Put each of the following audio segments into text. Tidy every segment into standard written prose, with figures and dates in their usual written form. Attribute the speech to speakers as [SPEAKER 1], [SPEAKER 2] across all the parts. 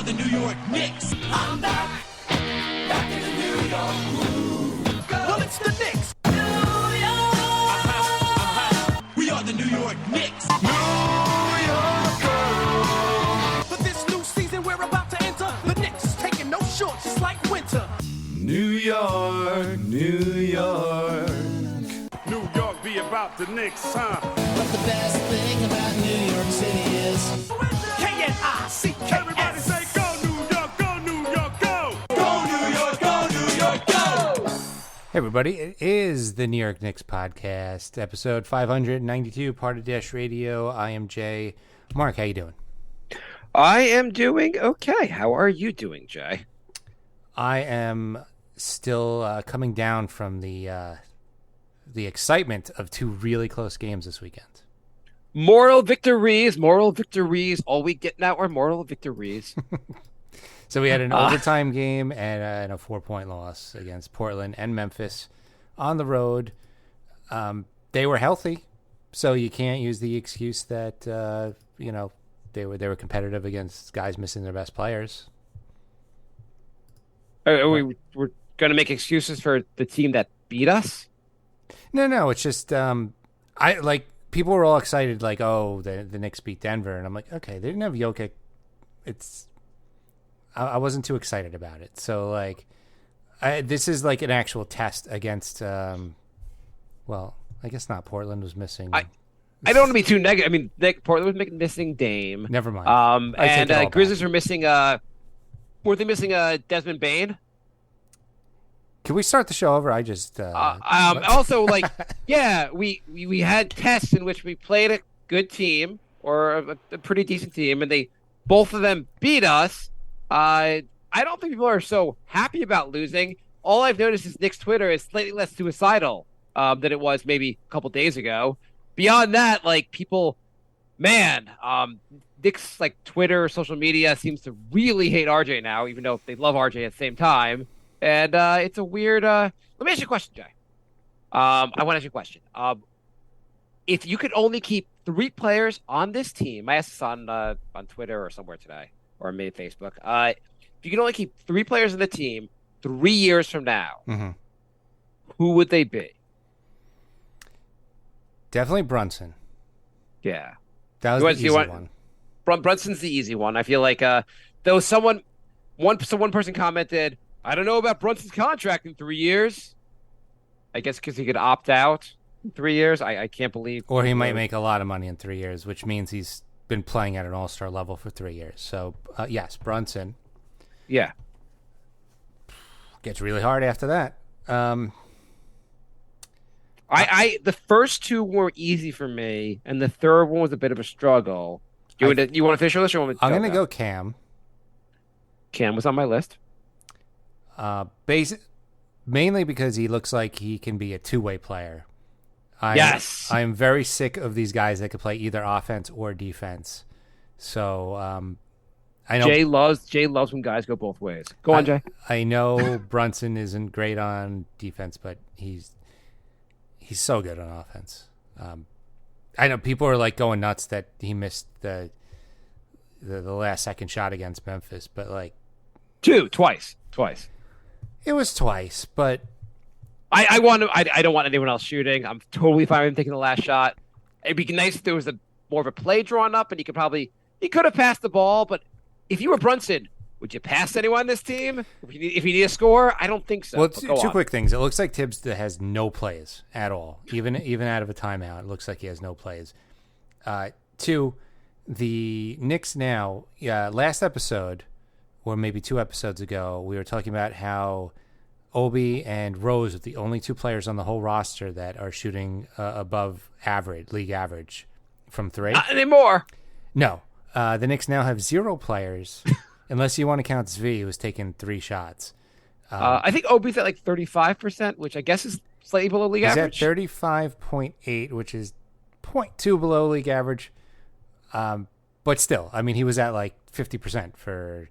[SPEAKER 1] the New York Knicks. I'm back in the New York groove. Well, it's the Knicks. New York. We are the New York Knicks. New York. For this new season we're about to enter, the Knicks taking no shorts just like winter. New York, New York.
[SPEAKER 2] New York be about the Knicks, huh?
[SPEAKER 3] But the best thing about New York City is
[SPEAKER 1] K-N-I-C-K-S.
[SPEAKER 2] Everybody say go New York, go New York, go!
[SPEAKER 1] Go New York, go New York, go!
[SPEAKER 4] Hey everybody, it is the New York Knicks podcast, episode 592, part of Dash Radio. I am Jay. Mark, how you doing?
[SPEAKER 5] I am doing okay. How are you doing, Jay?
[SPEAKER 4] I am still coming down from the excitement of two really close games this weekend.
[SPEAKER 5] Moral victories. All we get now are moral victories.
[SPEAKER 4] So we had an overtime game and a 4-point loss against Portland and Memphis on the road. They were healthy, so you can't use the excuse that they were competitive against guys missing their best players.
[SPEAKER 5] We're going to make excuses for the team that beat us?
[SPEAKER 4] No, it's just people were all excited, like, oh, the Knicks beat Denver, and I'm like, okay, they didn't have Jokic. I wasn't too excited about it. So like, this is like an actual test against. Well, I guess not. Portland was missing.
[SPEAKER 5] I don't want to be too negative. I mean, Portland was missing Dame.
[SPEAKER 4] Never mind.
[SPEAKER 5] And Grizzlies are missing. Were they missing Desmond Bane?
[SPEAKER 4] Can we start the show over? I just
[SPEAKER 5] also we had tests in which we played a good team or a pretty decent team, and both of them beat us. I don't think people are so happy about losing. All I've noticed is Knicks Twitter is slightly less suicidal than it was maybe a couple days ago. Beyond that, like people, Knicks like Twitter, social media seems to really hate RJ now, even though they love RJ at the same time. And it's a weird. Let me ask you a question, Jay. I want to ask you a question. If you could only keep 3 players on this team, I asked this on Twitter or somewhere today, or maybe Facebook. If you could only keep 3 players on the team 3 years from now, who would they be?
[SPEAKER 4] Definitely Brunson.
[SPEAKER 5] Yeah,
[SPEAKER 4] that was the easy one.
[SPEAKER 5] Brunson's the easy one. I feel like there was one person commented, I don't know about Brunson's contract in 3 years. I guess because he could opt out in 3 years. I can't believe.
[SPEAKER 4] Or he might make a lot of money in 3 years, which means he's been playing at an all-star level for 3 years. So, yes, Brunson.
[SPEAKER 5] Yeah.
[SPEAKER 4] Gets really hard after that.
[SPEAKER 5] The first 2 were easy for me, and the third one was a bit of a struggle. You want to finish your list, or want me to
[SPEAKER 4] I'm going to go Cam.
[SPEAKER 5] Cam was on my list.
[SPEAKER 4] Mainly because he looks like he can be a two-way player.
[SPEAKER 5] Yes.
[SPEAKER 4] I'm very sick of these guys that could play either offense or defense. So I know
[SPEAKER 5] Jay loves when guys go both ways. Go on, Jay.
[SPEAKER 4] I know Brunson isn't great on defense, but he's so good on offense. I know people are like going nuts that he missed the last second shot against Memphis, but like
[SPEAKER 5] twice.
[SPEAKER 4] It was twice, but
[SPEAKER 5] I don't want anyone else shooting. I'm totally fine with him taking the last shot. It'd be nice if there was more of a play drawn up, and he could have passed the ball. But if you were Brunson, would you pass anyone on this team if you need a score? I don't think so.
[SPEAKER 4] Well, two quick things. It looks like Tibbs has no plays at all, even out of a timeout. It looks like he has no plays. 2, the Knicks now. Last episode, or maybe 2 episodes ago, we were talking about how Obi and Rose are the only 2 players on the whole roster that are shooting above league average from 3.
[SPEAKER 5] Not anymore.
[SPEAKER 4] No. The Knicks now have 0 players, unless you want to count Zvi, who's taken 3 shots.
[SPEAKER 5] I think Obi's at like 35%, which I guess is slightly below league average.
[SPEAKER 4] He's at 35.8, which is 0.2 below league average. But still, I mean, he was at like 50% for...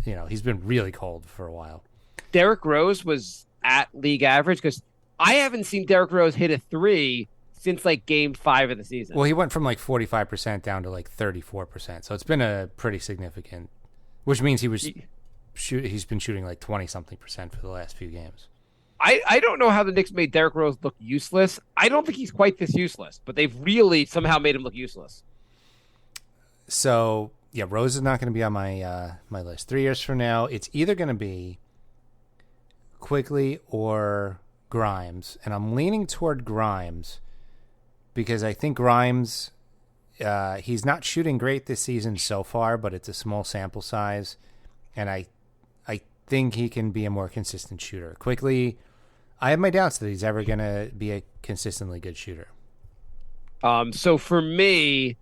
[SPEAKER 4] he's been really cold for a while.
[SPEAKER 5] Derrick Rose was at league average because I haven't seen Derrick Rose hit a 3 since like game 5 of the season.
[SPEAKER 4] Well, he went from like 45% down to like 34%. So it's been a pretty significant which means he's been shooting like 20-something% for the last few games.
[SPEAKER 5] I don't know how the Knicks made Derrick Rose look useless. I don't think he's quite this useless, but they've really somehow made him look useless.
[SPEAKER 4] So, yeah, Rose is not going to be on my my list. 3 years from now, it's either going to be Quigley or Grimes, and I'm leaning toward Grimes because I think Grimes, he's not shooting great this season so far, but it's a small sample size, and I think he can be a more consistent shooter. Quigley, I have my doubts that he's ever going to be a consistently good shooter.
[SPEAKER 5] So for me,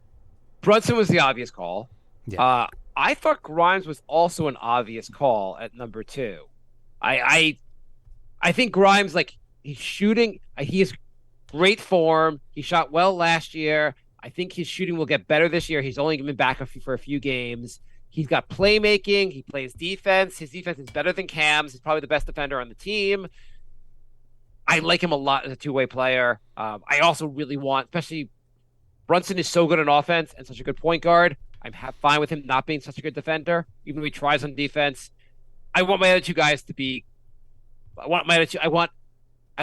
[SPEAKER 5] Brunson was the obvious call.
[SPEAKER 4] Yeah.
[SPEAKER 5] I thought Grimes was also an obvious call at number 2. I think Grimes, like, he's shooting. He has great form. He shot well last year. I think his shooting will get better this year. He's only been back for a few games. He's got playmaking. He plays defense. His defense is better than Cam's. He's probably the best defender on the team. I like him a lot as a two-way player. I also really want, especially Brunson is so good on offense and such a good point guard. I'm fine with him not being such a good defender, even though he tries on defense. I want my other two guys to be. I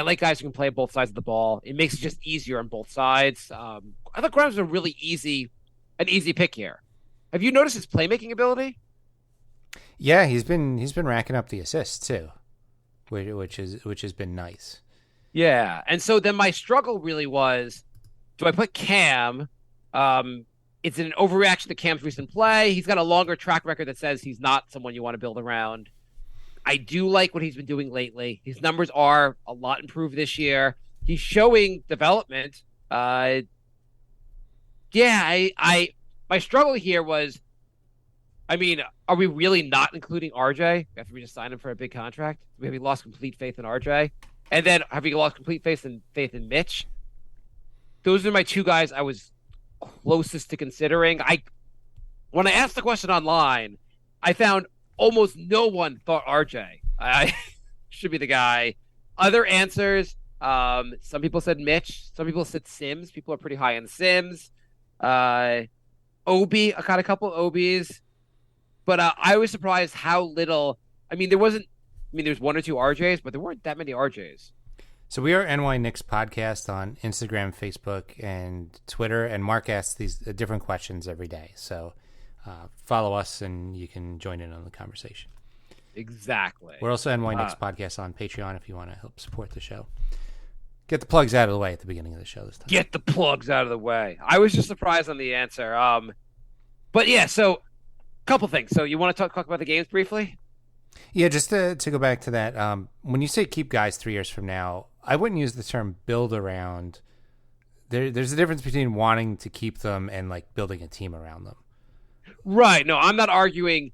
[SPEAKER 5] like guys who can play both sides of the ball. It makes it just easier on both sides. I thought Grimes was an easy pick here. Have you noticed his playmaking ability?
[SPEAKER 4] Yeah, he's been racking up the assists too, which has been nice.
[SPEAKER 5] Yeah, and so then my struggle really was, do I put Cam? It's an overreaction to Cam's recent play. He's got a longer track record that says he's not someone you want to build around. I do like what he's been doing lately. His numbers are a lot improved this year. He's showing development. My struggle here was, I mean, are we really not including RJ after we just signed him for a big contract? Have we lost complete faith in RJ? And then have we lost complete faith in Mitch? Those are my two guys I was closest to considering. When I asked the question online, I found almost no one thought RJ. I should be the guy. Other answers, some people said Mitch. Some people said Sims. People are pretty high on Sims. Obi, I got a couple Obis. But I was surprised how little. There's one or two RJs, but there weren't that many RJs.
[SPEAKER 4] So we are NY Knicks podcast on Instagram, Facebook, and Twitter, and Mark asks these different questions every day. So follow us, and you can join in on the conversation.
[SPEAKER 5] Exactly.
[SPEAKER 4] We're also NY Knicks podcast on Patreon if you want to help support the show. Get the plugs out of the way at the beginning of the show this time.
[SPEAKER 5] Get the plugs out of the way. I was just surprised on the answer. But yeah, so a couple things. So you want to talk about the games briefly?
[SPEAKER 4] Yeah, just to go back to that, when you say keep guys 3 years from now, I wouldn't use the term build around. There's a difference between wanting to keep them and like building a team around them.
[SPEAKER 5] Right. No, I'm not arguing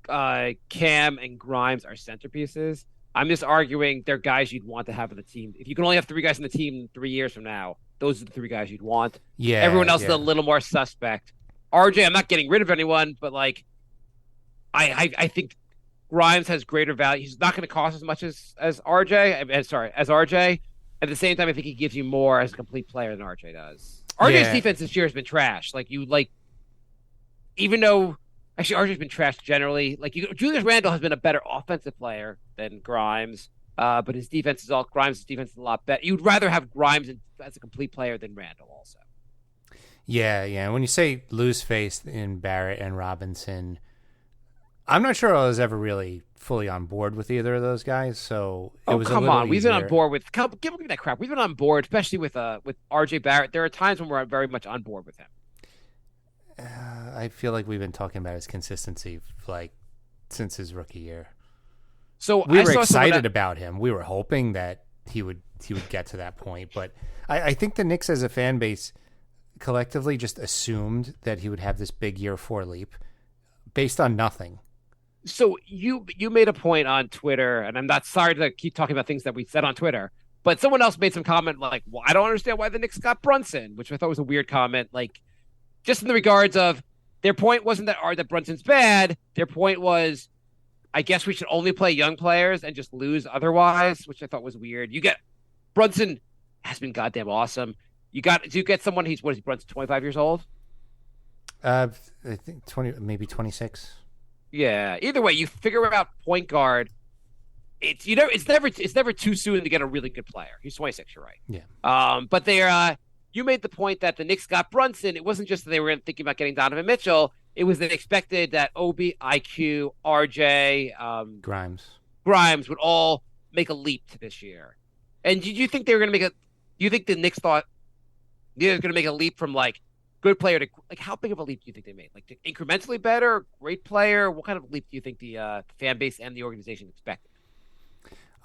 [SPEAKER 5] Cam and Grimes are centerpieces. I'm just arguing they're guys you'd want to have on the team. If you can only have three guys on the team 3 years from now, those are the three guys you'd want.
[SPEAKER 4] Yeah.
[SPEAKER 5] Everyone else is a little more suspect. RJ, I'm not getting rid of anyone, but like, I think Grimes has greater value. He's not going to cost as much as RJ. As RJ. At the same time, I think he gives you more as a complete player than RJ does. RJ's defense this year has been trash. Even though actually RJ's been trash generally. Julius Randle has been a better offensive player than Grimes, but his defense is Grimes' defense is a lot better. You'd rather have Grimes as a complete player than Randle also.
[SPEAKER 4] Yeah. When you say lose faith in Barrett and Robinson, I'm not sure I was ever really fully on board with either of those guys. So it was
[SPEAKER 5] come
[SPEAKER 4] a little
[SPEAKER 5] on, we've
[SPEAKER 4] easier.
[SPEAKER 5] been on board with give me that crap. We've been on board, especially with RJ Barrett. There are times when we're very much on board with him.
[SPEAKER 4] I feel like we've been talking about his consistency since his rookie year.
[SPEAKER 5] So
[SPEAKER 4] we were excited about him. We were hoping that he would get to that point, but I think the Knicks as a fan base collectively just assumed that he would have this big year 4 leap based on nothing.
[SPEAKER 5] So you made a point on Twitter, and I'm not sorry to keep talking about things that we said on Twitter, but someone else made some comment like, well, I don't understand why the Knicks got Brunson, which I thought was a weird comment. Like, just in the regards of their point wasn't that Brunson's bad. Their point was, I guess we should only play young players and just lose otherwise, which I thought was weird. Brunson has been goddamn awesome. You get someone, Brunson 25 years old?
[SPEAKER 4] I think 20, maybe 26.
[SPEAKER 5] Yeah. Either way, you figure out point guard. It's never too soon to get a really good player. He's 26. You're right.
[SPEAKER 4] Yeah.
[SPEAKER 5] But you made the point that the Knicks got Brunson. It wasn't just that they were thinking about getting Donovan Mitchell. It was they expected that Obi, IQ, RJ, Grimes would all make a leap to this year. And did you think they were going to do you think the Knicks thought they were going to make a leap from like good player to like how big of a leap do you think they made? Like incrementally better, great player? What kind of leap do you think the fan base and the organization expected?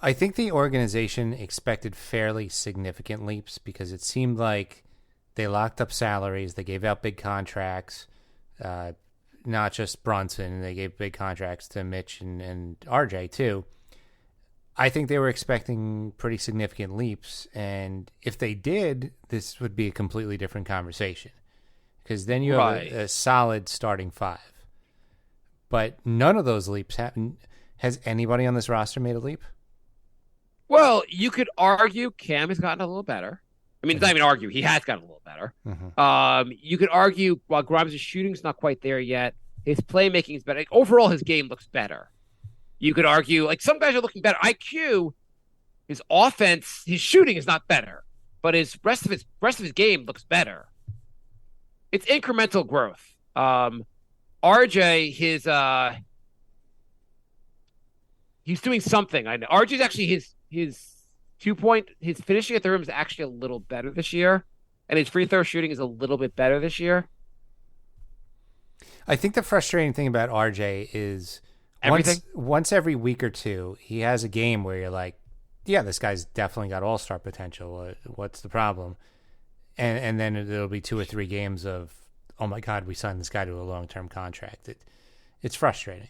[SPEAKER 4] I think the organization expected fairly significant leaps because it seemed like they locked up salaries, they gave out big contracts, not just Brunson, they gave big contracts to Mitch and RJ too. I think they were expecting pretty significant leaps, and if they did, this would be a completely different conversation because then you have a solid starting five. But none of those leaps happened. Has anybody on this roster made a leap?
[SPEAKER 5] Well, you could argue Cam has gotten a little better. I mean, it's not even argue. He has gotten a little better.
[SPEAKER 4] Mm-hmm.
[SPEAKER 5] You could argue while Grimes' shooting's not quite there yet, his playmaking is better. Like, overall, his game looks better. You could argue, like, some guys are looking better. IQ, his offense, his shooting is not better, but his rest of his game looks better. It's incremental growth. RJ, he's doing something. I know RJ's actually his 2-point, his finishing at the rim is actually a little better this year, and his free throw shooting is a little bit better this year.
[SPEAKER 4] I think the frustrating thing about RJ is once every week or two, he has a game where you're like, yeah, this guy's definitely got all-star potential. What's the problem? And then it'll be 2 or 3 games of, oh my God, we signed this guy to a long-term contract. It's frustrating.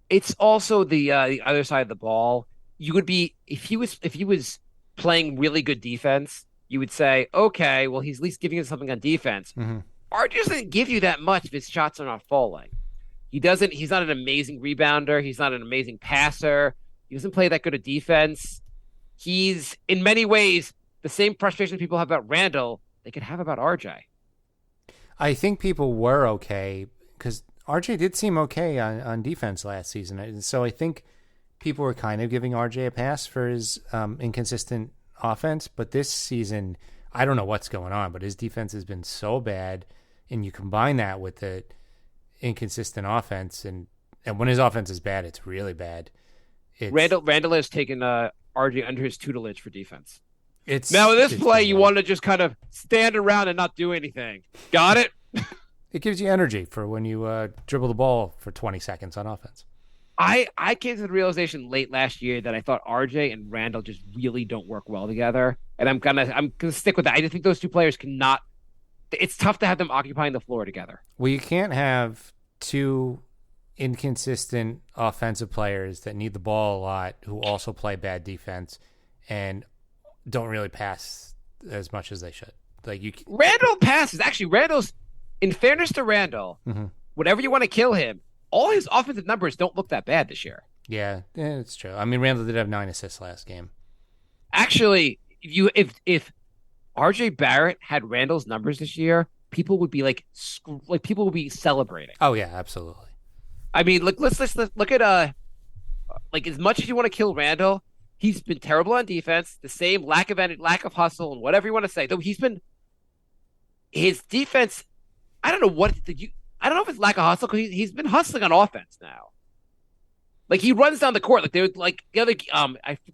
[SPEAKER 5] It's also the other side of the ball. You would be if he was playing really good defense, you would say, okay, well, he's at least giving us something on defense.
[SPEAKER 4] Mm-hmm.
[SPEAKER 5] RJ doesn't give you that much if his shots are not falling. He's not an amazing rebounder. He's not an amazing passer. He doesn't play that good at defense. He's, in many ways, the same frustration people have about Randall, they could have about RJ.
[SPEAKER 4] I think people were okay because RJ did seem okay on defense last season. And so I think people were kind of giving RJ a pass for his inconsistent offense. But this season, I don't know what's going on, but his defense has been so bad. And you combine that with the inconsistent offense, and when his offense is bad, it's really bad.
[SPEAKER 5] Randall has taken RJ under his tutelage for defense.
[SPEAKER 4] Now
[SPEAKER 5] in this play, you want to just kind of stand around and not do anything. Got it?
[SPEAKER 4] It gives you energy for when you dribble the ball for 20 seconds on offense.
[SPEAKER 5] I came to the realization late last year that I thought RJ and Randall just really don't work well together, and I'm gonna stick with that. I just think those two players cannot. It's tough to have them occupying the floor together.
[SPEAKER 4] Well, you can't have two inconsistent offensive players that need the ball a lot who also play bad defense and don't really pass as much as they should.
[SPEAKER 5] Randall passes. Actually, Randall's, in fairness to Randall, whatever you want to kill him, all his offensive numbers don't look that bad this year.
[SPEAKER 4] Yeah, it's true. I mean, Randall did have 9 assists last game.
[SPEAKER 5] Actually, if RJ Barrett had Randall's numbers this year, people would be people would be celebrating.
[SPEAKER 4] Oh yeah, absolutely.
[SPEAKER 5] I mean, let's look at as much as you want to kill Randall, he's been terrible on defense. The same lack of hustle, and whatever you want to say. Though his defense. I don't know if it's lack of hustle because he's been hustling on offense now. Like he runs down the court. Like they're like the other.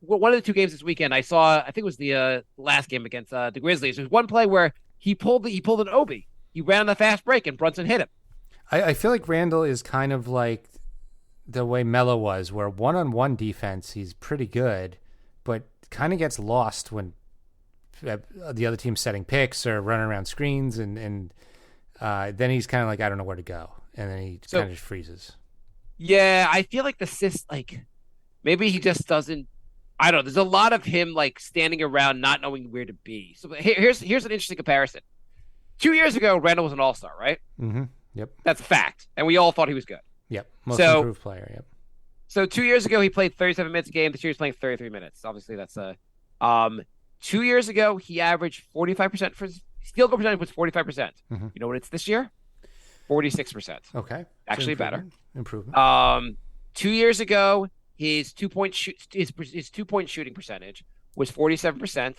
[SPEAKER 5] One of the 2 games this weekend I saw. I think it was the last game against the Grizzlies. There's one play where he pulled an Obi. He ran on the fast break and Brunson hit him.
[SPEAKER 4] I feel like Randall is kind of like the way Melo was, where one-on-one defense he's pretty good, but kind of gets lost when the other team's setting picks or running around screens, and then he's kind of like, I don't know where to go, and then he kind of just freezes.
[SPEAKER 5] Yeah, I feel like maybe he just doesn't. I don't know. There's a lot of him like standing around not knowing where to be. So here's an interesting comparison. 2 years ago, Randall was an all-star, right?
[SPEAKER 4] Mm-hmm. Yep.
[SPEAKER 5] That's a fact, and we all thought he was good.
[SPEAKER 4] Yep. Most improved player. Yep.
[SPEAKER 5] So 2 years ago, he played 37 minutes a game. This year, he's playing 33 minutes. Obviously, that's 2 years ago, he averaged 45% for his field goal percentage was 45%.
[SPEAKER 4] Mm-hmm.
[SPEAKER 5] You know what it's this year? 46%.
[SPEAKER 4] Okay.
[SPEAKER 5] Actually better.
[SPEAKER 4] Improvement.
[SPEAKER 5] 2 years ago, his 2-point his 2-point shooting percentage was 47%.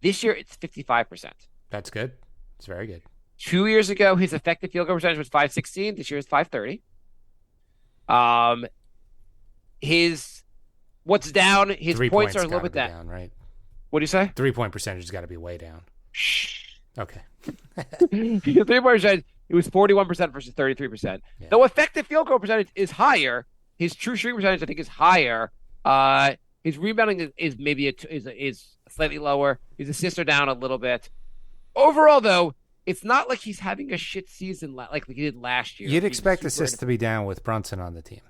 [SPEAKER 5] This year, it's 55%.
[SPEAKER 4] That's good. It's very good.
[SPEAKER 5] 2 years ago, his effective field goal percentage was 516. This year is 530. His what's down? His points are a little bit
[SPEAKER 4] down, right?
[SPEAKER 5] What do you say?
[SPEAKER 4] 3-point percentage has got to be way down.
[SPEAKER 5] Shh.
[SPEAKER 4] Okay.
[SPEAKER 5] 3-point percentage, it was 41% versus 33%.
[SPEAKER 4] Yeah.
[SPEAKER 5] Though effective field goal percentage is higher, his true shooting percentage I think is higher. His rebounding is maybe is slightly lower. His assists are down a little bit. Overall, though, it's not like he's having a shit season like he did last year.
[SPEAKER 4] You'd expect assists to be down with Brunson on the team.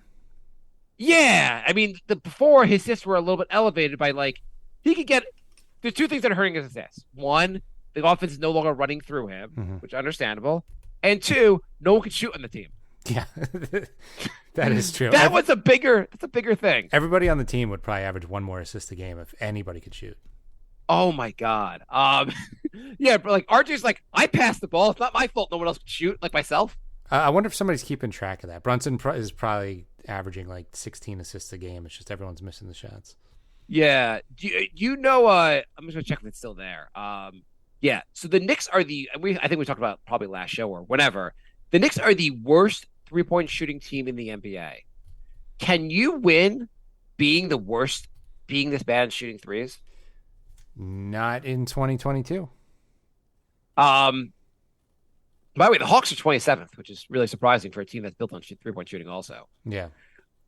[SPEAKER 5] Yeah, I mean, before his assists were a little bit elevated by like he could get. There's two things that are hurting his assists. One, the offense is no longer running through him, which is understandable. And two, no one could shoot on the team.
[SPEAKER 4] Yeah, that is true.
[SPEAKER 5] That's a bigger thing.
[SPEAKER 4] Everybody on the team would probably average one more assist a game if anybody could shoot.
[SPEAKER 5] Oh my God. Yeah, but like RJ's like, I passed the ball. It's not my fault. No one else can shoot like myself.
[SPEAKER 4] I wonder if somebody's keeping track of that. Brunson is probably averaging like 16 assists a game. It's just everyone's missing the shots.
[SPEAKER 5] Yeah. You know, I'm just gonna check if it's still there. Yeah. So the Knicks are I think we talked about probably last show or whenever. The Knicks are the worst 3-point shooting team in the NBA. Can you win being the worst, being this bad at shooting threes?
[SPEAKER 4] Not in 2022.
[SPEAKER 5] By the way, the Hawks are 27th, which is really surprising for a team that's built on 3-point shooting also.
[SPEAKER 4] Yeah.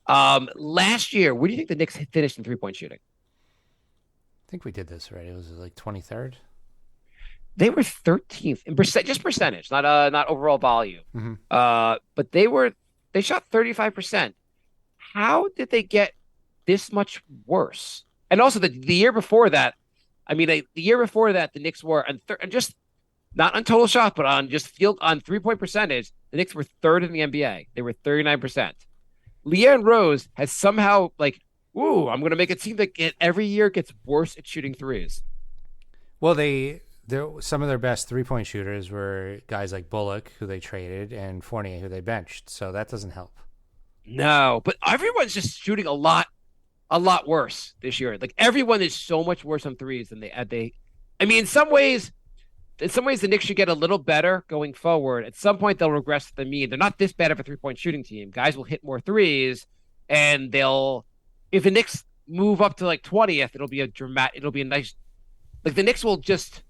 [SPEAKER 5] Last year, where do you think the Knicks finished in 3-point shooting?
[SPEAKER 4] I think we did this already. It was like 23rd.
[SPEAKER 5] They were 13th in just percentage, not overall volume.
[SPEAKER 4] Mm-hmm.
[SPEAKER 5] But they shot 35%. How did they get this much worse? And also the year before that, the Knicks were just not on total shot, but on just field on 3-point percentage. The Knicks were third in the NBA. They were 39%. Leanne Rose has somehow I'm going to make a team that every year gets worse at shooting threes.
[SPEAKER 4] Well, some of their best 3-point shooters were guys like Bullock, who they traded, and Fournier, who they benched. So that doesn't help.
[SPEAKER 5] No, but everyone's just shooting a lot worse this year. Like everyone is so much worse on threes than they. I mean, in some ways, the Knicks should get a little better going forward. At some point, they'll regress to the mean. They're not this bad of a 3-point shooting team. Guys will hit more threes, and if the Knicks move up to 20th, it'll be a nice. Like the Knicks will just.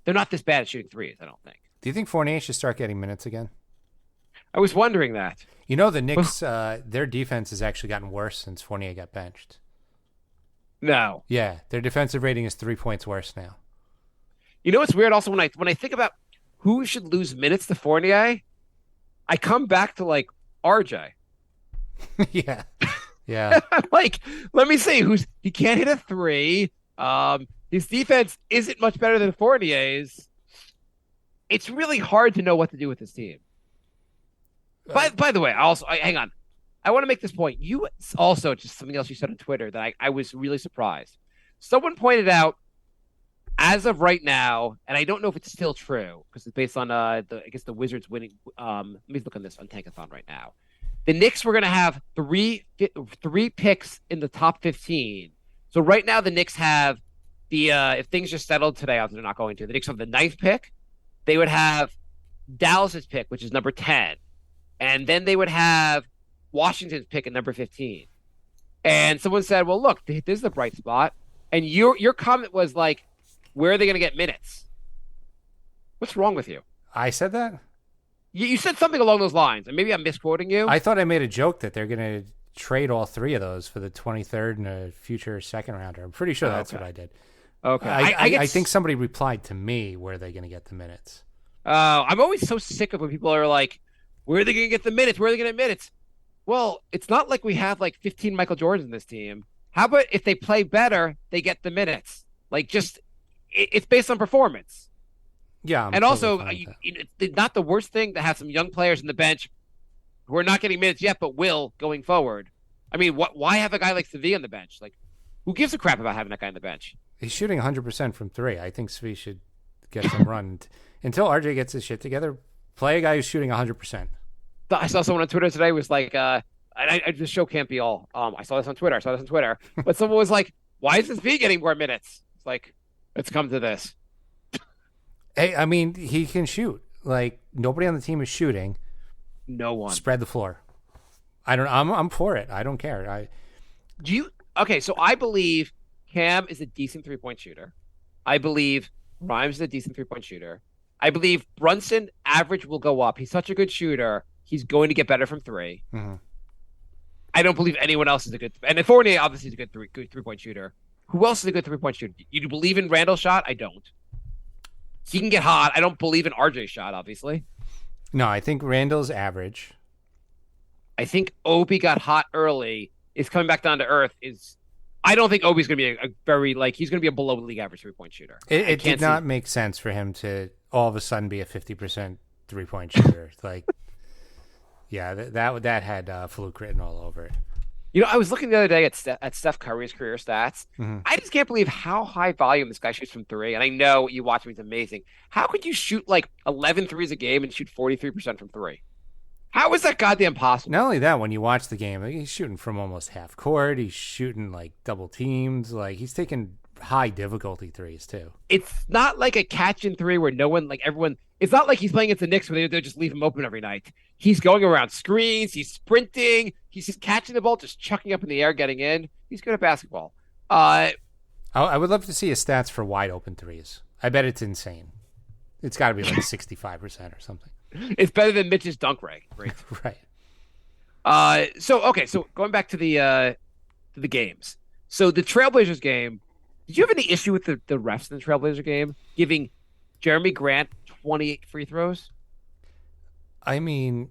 [SPEAKER 5] They're not this bad at shooting threes, I don't think.
[SPEAKER 4] Do you think Fournier should start getting minutes again?
[SPEAKER 5] I was wondering that.
[SPEAKER 4] You know, the Knicks, their defense has actually gotten worse since Fournier got benched.
[SPEAKER 5] No.
[SPEAKER 4] Yeah, their defensive rating is 3 points worse now.
[SPEAKER 5] You know what's weird? Also, when I think about who should lose minutes to Fournier, I come back to RJ.
[SPEAKER 4] Yeah. Yeah.
[SPEAKER 5] Let me see he can't hit a three. His defense isn't much better than Fournier's. It's really hard to know what to do with this team. By the way, hang on. I want to make this point. You also, just something else you said on Twitter that I was really surprised. Someone pointed out, as of right now, and I don't know if it's still true because it's based on the Wizards winning. Let me look on this on Tankathon right now. The Knicks were going to have three picks in the top 15. So right now the Knicks have if things just settled today, they're not going to. The Knicks have the 9th pick. They would have Dallas's pick, which is number 10. And then they would have Washington's pick at number 15. And someone said, well, look, this is the bright spot. And your comment was where are they going to get minutes? What's wrong with you?
[SPEAKER 4] I said that?
[SPEAKER 5] You said something along those lines, and maybe I'm misquoting you.
[SPEAKER 4] I thought I made a joke that they're going to trade all three of those for the 23rd and a future second rounder. I'm pretty sure that's what I did.
[SPEAKER 5] Okay.
[SPEAKER 4] I think somebody replied to me, where are they going to get the minutes?
[SPEAKER 5] I'm always so sick of when people are like, where are they going to get the minutes? Where are they going to get minutes? Well, it's not like we have 15 Michael Jordans in this team. How about if they play better, they get the minutes? It's based on performance.
[SPEAKER 4] Yeah.
[SPEAKER 5] And also, it's not the worst thing to have some young players in the bench who are not getting minutes yet, but will going forward. I mean, why have a guy like Svi on the bench? Who gives a crap about having that guy on the bench?
[SPEAKER 4] He's shooting 100% from three. I think Svi should get some run. Until RJ gets his shit together, play a guy who's shooting 100%.
[SPEAKER 5] I saw someone on Twitter today was like, the show can't be all. I saw this on Twitter. But someone was like, "Why is this V getting more minutes?" It's like, let's come to this.
[SPEAKER 4] Hey, I mean, he can shoot. Like nobody on the team is shooting.
[SPEAKER 5] No one.
[SPEAKER 4] Spread the floor. I'm for it. I don't care.
[SPEAKER 5] Do you? Okay, so I believe Cam is a decent 3-point shooter. I believe Rhymes is a decent 3-point shooter. I believe Brunson average will go up. He's such a good shooter. He's going to get better from 3.
[SPEAKER 4] Mm-hmm.
[SPEAKER 5] I don't believe anyone else is a good. And Fournier obviously is a good 3-point shooter. Who else is a good 3-point shooter? You believe in Randall's shot? I don't. He can get hot. I don't believe in RJ's shot, obviously.
[SPEAKER 4] No, I think Randall's average.
[SPEAKER 5] I think Obi got hot early. Is coming back down to earth. I don't think Obi's going to be a very he's going to be a below league average 3-point shooter.
[SPEAKER 4] It did not make sense for him to all of a sudden be a 50% 3-point shooter. Yeah, that had fluke written all over it.
[SPEAKER 5] I was looking the other day at Steph Curry's career stats.
[SPEAKER 4] Mm-hmm.
[SPEAKER 5] I just can't believe how high volume this guy shoots from 3. And I know you watch him; he's amazing. How could you shoot like 11 threes a game and shoot 43% from 3? How is that goddamn possible?
[SPEAKER 4] Not only that, when you watch the game, he's shooting from almost half court. He's shooting like double teams. Like he's taking high difficulty threes too.
[SPEAKER 5] It's not like a catch and 3 where no one, everyone. It's not like he's playing against the Knicks where they'll just leave him open every night. He's going around screens. He's sprinting. He's just catching the ball, just chucking up in the air, getting in. He's good at basketball.
[SPEAKER 4] I would love to see his stats for wide open threes. I bet it's insane. It's got to be like 65% or something.
[SPEAKER 5] It's better than Mitch's dunk rate.
[SPEAKER 4] Right.
[SPEAKER 5] So going back to the games. So the Trailblazers game, did you have any issue with the refs in the Trailblazer game giving Jeremy Grant 28 free throws?
[SPEAKER 4] I mean,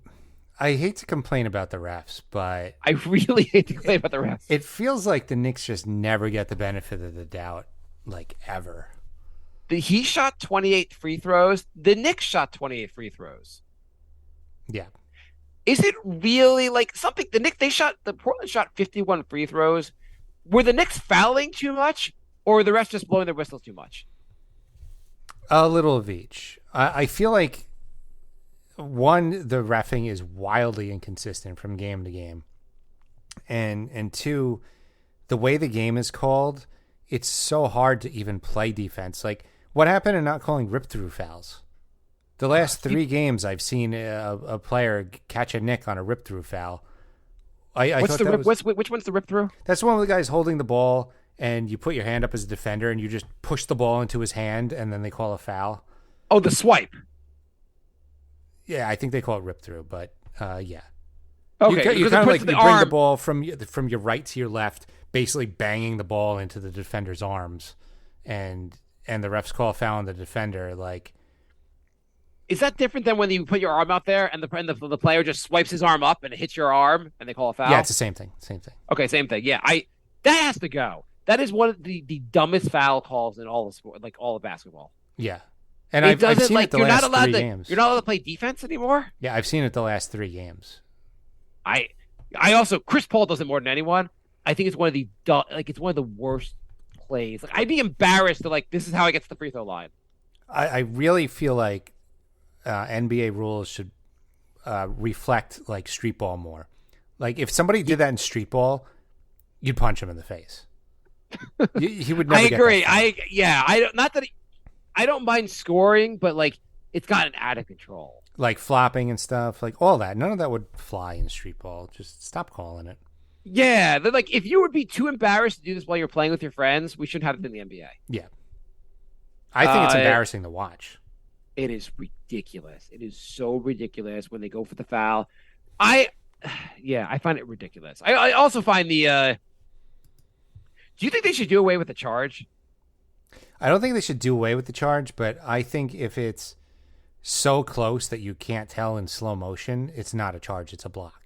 [SPEAKER 4] I hate to complain about the refs, but
[SPEAKER 5] I really hate to complain about the refs.
[SPEAKER 4] It feels like the Knicks just never get the benefit of the doubt, ever.
[SPEAKER 5] He shot 28 free throws. The Knicks shot 28 free throws.
[SPEAKER 4] Yeah.
[SPEAKER 5] Is it really something? The Portland shot 51 free throws. Were the Knicks fouling too much, or were the refs just blowing their whistles too much?
[SPEAKER 4] A little of each. I feel like, one, the reffing is wildly inconsistent from game to game. And two, the way the game is called, it's so hard to even play defense. What happened in not calling rip-through fouls? The last 3 games I've seen a player catch a Knick on a rip-through foul.
[SPEAKER 5] Which one's the rip-through?
[SPEAKER 4] That's one of the guys holding the ball, and you put your hand up as a defender, and you just push the ball into his hand, and then they call a foul.
[SPEAKER 5] Oh, the swipe.
[SPEAKER 4] Yeah, I think they call it rip-through, but yeah.
[SPEAKER 5] Okay,
[SPEAKER 4] you kind of you bring
[SPEAKER 5] arm.
[SPEAKER 4] the ball from your right to your left, basically banging the ball into the defender's arms, and the refs call a foul on the defender.
[SPEAKER 5] Is that different than when you put your arm out there and the player just swipes his arm up and it hits your arm and they call a foul?
[SPEAKER 4] Yeah, it's the same thing.
[SPEAKER 5] Okay, same thing. Yeah, that has to go. That is one of the dumbest foul calls in all of sport, all of basketball.
[SPEAKER 4] Yeah, and I've seen it the last 3 games.
[SPEAKER 5] You're not allowed to play defense anymore.
[SPEAKER 4] Yeah, I've seen it the last 3 games.
[SPEAKER 5] I also Chris Paul does it more than anyone. I think it's one of the worst plays. I'd be embarrassed to this is how I get to the free throw line.
[SPEAKER 4] I really feel like NBA rules should reflect street ball more. If somebody did that in street ball, you'd punch him in the face. He would never.
[SPEAKER 5] I agree.
[SPEAKER 4] Get
[SPEAKER 5] I don't mind scoring, but it's gotten out of control.
[SPEAKER 4] Flopping and stuff, all that. None of that would fly in street ball. Just stop calling it.
[SPEAKER 5] Yeah, they're if you would be too embarrassed to do this while you're playing with your friends, we shouldn't have it in the NBA.
[SPEAKER 4] Yeah, I think it's embarrassing to watch.
[SPEAKER 5] It is ridiculous. It is so ridiculous when they go for the foul. I find it ridiculous. I also find the. Do you think they should do away with the charge?
[SPEAKER 4] I don't think they should do away with the charge, but I think if it's so close that you can't tell in slow motion, it's not a charge; it's a block.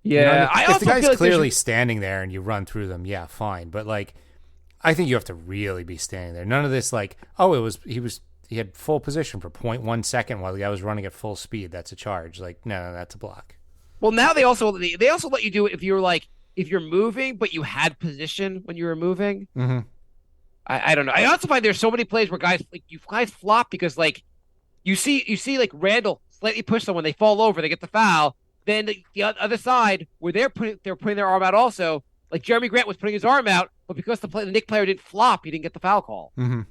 [SPEAKER 5] Yeah,
[SPEAKER 4] if the guy's clearly standing there and you run through them, yeah, fine. But I think you have to really be standing there. None of this he had full position for 0.1 second while the guy was running at full speed. That's a charge. No, that's a block.
[SPEAKER 5] Well, now they also let you do it if you're moving, but you had position when you were moving.
[SPEAKER 4] Mm-hmm.
[SPEAKER 5] I don't know. I also find there's so many plays where guys flop because you see Randall slightly push someone, they fall over, they get the foul. Then the other side, where they're putting their arm out also, like Jeremy Grant was putting his arm out, but because the Knicks player didn't flop, he didn't get the foul call.
[SPEAKER 4] Mm-hmm.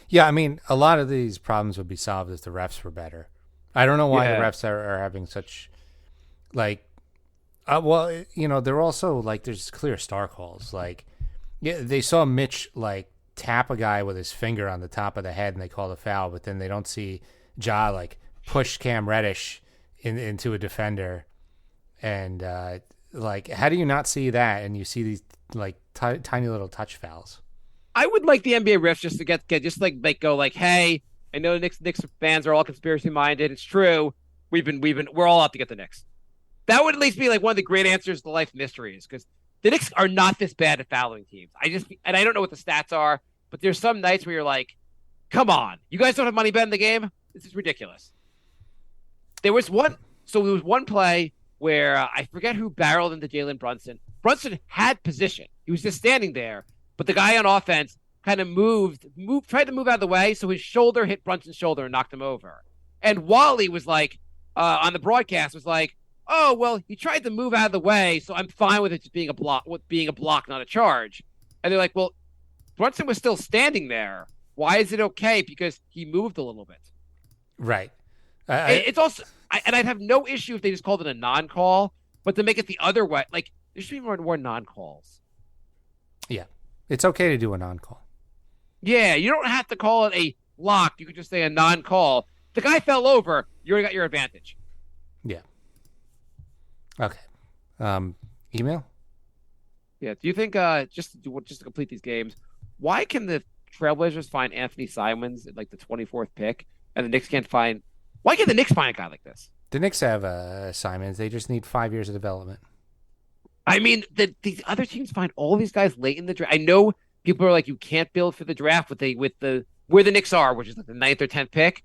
[SPEAKER 4] Yeah, I mean, a lot of these problems would be solved if the refs were better. I don't know why the refs are having such, like, well, you know, they're also, like, there's clear star calls. Like, yeah, they saw Mitch, like, tap a guy with his finger on the top of the head and they call a foul, but then they don't see Ja, like, push Cam Reddish into a defender. And, like, how do you not see that and you see these, like, tiny little touch fouls?
[SPEAKER 5] I would like the NBA refs just to get just like go like, hey, I know the Knicks fans are all conspiracy minded. It's true. We're all out to get the Knicks. That would at least be like one of the great answers to life mysteries, because the Knicks are not this bad at fouling teams. I don't know what the stats are, but there's some nights where you're like, come on, you guys don't have money bet in the game? This is ridiculous. There was one play where I forget who barreled into Jalen Brunson. Brunson had position. He was just standing there. But the guy on offense kind of tried to move out of the way, so his shoulder hit Brunson's shoulder and knocked him over. And Wally was like, on the broadcast, was like, "Oh, well, he tried to move out of the way, so I'm fine with it just being a block, not a charge." And they're like, "Well, Brunson was still standing there. Why is it okay? Because he moved a little bit."
[SPEAKER 4] Right.
[SPEAKER 5] It's also, and I'd have no issue if they just called it a non-call, but to make it the other way, like there should be more non-calls.
[SPEAKER 4] Yeah. It's okay to do a non-call.
[SPEAKER 5] Yeah, you don't have to call it a block. You could just say a non-call. The guy fell over. You already got your advantage.
[SPEAKER 4] Yeah. Okay. Email?
[SPEAKER 5] Yeah. Do you think just to complete these games, why can the Trailblazers find Anthony Simons at like the 24th pick, and the Knicks can't find? Why can't the Knicks find a guy like this?
[SPEAKER 4] The Knicks have Simons. They just need 5 years of development.
[SPEAKER 5] I mean, these other teams find all these guys late in the draft. I know people are like, you can't build for the draft where the Knicks are, which is like the 9th or 10th pick.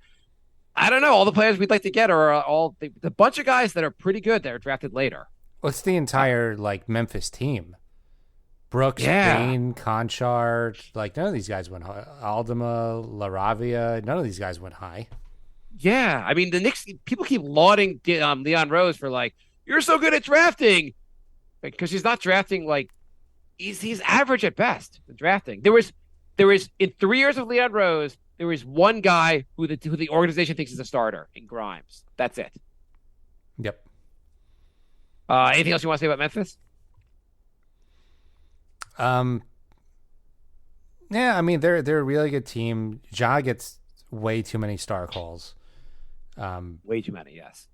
[SPEAKER 5] I don't know. All the players we'd like to get are the bunch of guys that are pretty good that are drafted later.
[SPEAKER 4] Well, it's the entire like Memphis team. Brooks, Bain, Conchar, like none of these guys went high. Aldama, LaRavia, none of these guys went high.
[SPEAKER 5] Yeah, I mean the Knicks. People keep lauding Leon Rose for like, you're so good at drafting. Because he's not drafting like he's average at best in drafting. There was in 3 years of Leon Rose, there was one guy who the organization thinks is a starter in Grimes. That's it.
[SPEAKER 4] Yep.
[SPEAKER 5] Anything else you want to say about Memphis?
[SPEAKER 4] Yeah, I mean they're a really good team. Ja gets way too many star calls.
[SPEAKER 5] Way too many, yes.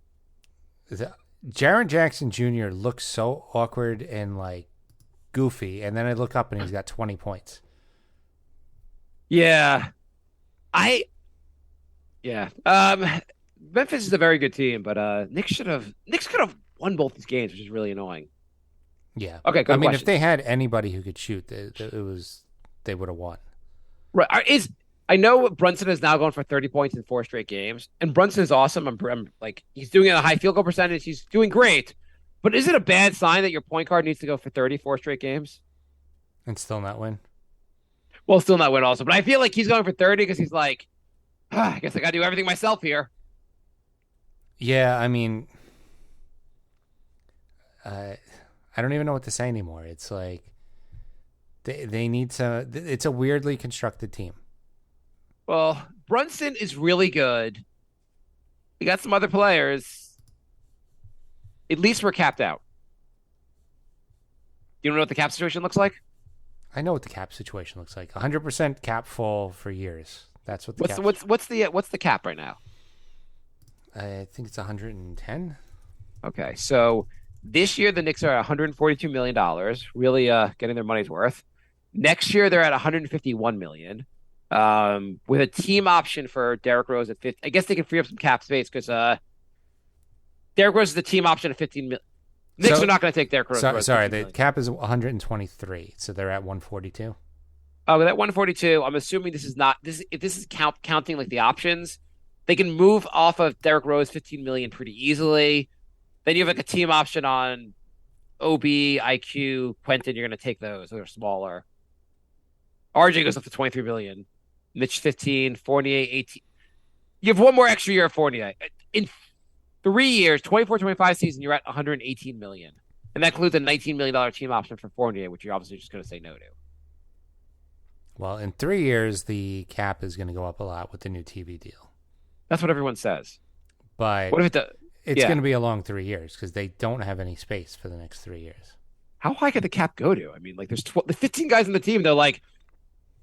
[SPEAKER 4] Jaren Jackson Jr. looks so awkward and like goofy, and then I look up and he's got 20 points.
[SPEAKER 5] Yeah. Memphis is a very good team, but Knicks could have won both these games, which is really annoying.
[SPEAKER 4] Yeah.
[SPEAKER 5] Okay, good
[SPEAKER 4] I mean,
[SPEAKER 5] question.
[SPEAKER 4] if they had anybody who could shoot, they would have won.
[SPEAKER 5] Right. I know Brunson has now gone for 30 points in 4 straight games, and Brunson is awesome. I'm like, he's doing it at a high field goal percentage. He's doing great. But is it a bad sign that your point guard needs to go for 34 straight games?
[SPEAKER 4] And still not win?
[SPEAKER 5] Well, still not win also. But I feel like he's going for 30 because he's like, I guess I got to do everything myself here.
[SPEAKER 4] Yeah, I mean, I don't even know what to say anymore. It's like they need to. It's a weirdly constructed team.
[SPEAKER 5] Well, Brunson is really good. We got some other players. At least we're capped out. You know what the cap situation looks like?
[SPEAKER 4] I know what the cap situation looks like. 100% cap full for years. That's what the
[SPEAKER 5] what's the cap right now?
[SPEAKER 4] I think it's 110.
[SPEAKER 5] Okay, so this year the Knicks are at $142 million, really getting their money's worth. Next year they're at $151 million. With a team option for Derrick Rose at 50. I guess they can free up some cap space because Derrick Rose is the team option at 15 million. Knicks are not going to take Derrick Rose.
[SPEAKER 4] Sorry, the cap is 123, so they're at 142.
[SPEAKER 5] Oh, with that 142, I'm assuming this is not this. If this is counting like the options, they can move off of Derrick Rose 15 million pretty easily. Then you have like a team option on OB, IQ, Quentin. You're going to take those. They're smaller. RJ goes up to 23 million. Mitch 15, Fournier 18. You have one more extra year of Fournier. In 3 years, 24-25 season, you're at 118 million. And that includes a $19 million team option for Fournier, which you're obviously just going to say no to.
[SPEAKER 4] Well, in 3 years, the cap is going to go up a lot with the new TV deal.
[SPEAKER 5] That's what everyone says.
[SPEAKER 4] But
[SPEAKER 5] what if
[SPEAKER 4] it's going to be a long 3 years because they don't have any space for the next 3 years.
[SPEAKER 5] How high could the cap go to? I mean, like there's 15 guys on the team. They're like,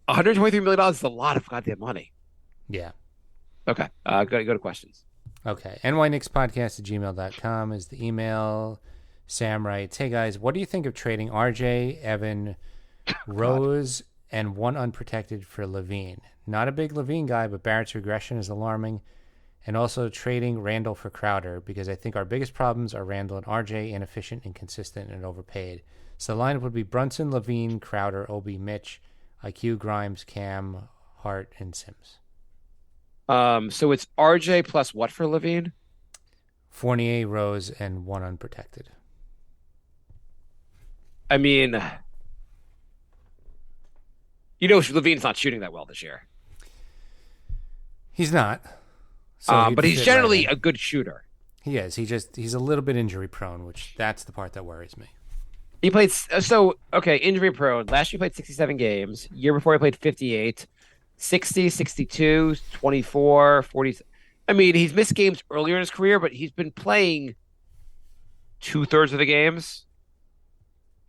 [SPEAKER 5] $123 million is a lot of goddamn money.
[SPEAKER 4] Yeah.
[SPEAKER 5] Okay. Go to questions.
[SPEAKER 4] Okay. nyknickspodcast@gmail.com is the email. Sam writes, hey guys, what do you think of trading RJ, Evan, Rose, and one unprotected for Levine? Not a big Levine guy, but Barrett's regression is alarming. And also trading Randall for Crowder, because I think our biggest problems are Randall and RJ, inefficient, inconsistent, and overpaid. So the lineup would be Brunson, Levine, Crowder, Obi, Mitch, IQ, Grimes, Cam, Hart, and Sims.
[SPEAKER 5] So it's RJ plus what for Levine?
[SPEAKER 4] Fournier, Rose, and one unprotected.
[SPEAKER 5] I mean, Levine's not shooting that well this year.
[SPEAKER 4] He's not. So
[SPEAKER 5] but he's generally a good shooter.
[SPEAKER 4] He is. He's a little bit injury prone, which that's the part that worries me.
[SPEAKER 5] He played injury prone. Last year he played 67 games. Year before he played 58, 60, 62, 24, 40. I mean, he's missed games earlier in his career, but he's been playing 2/3 of the games,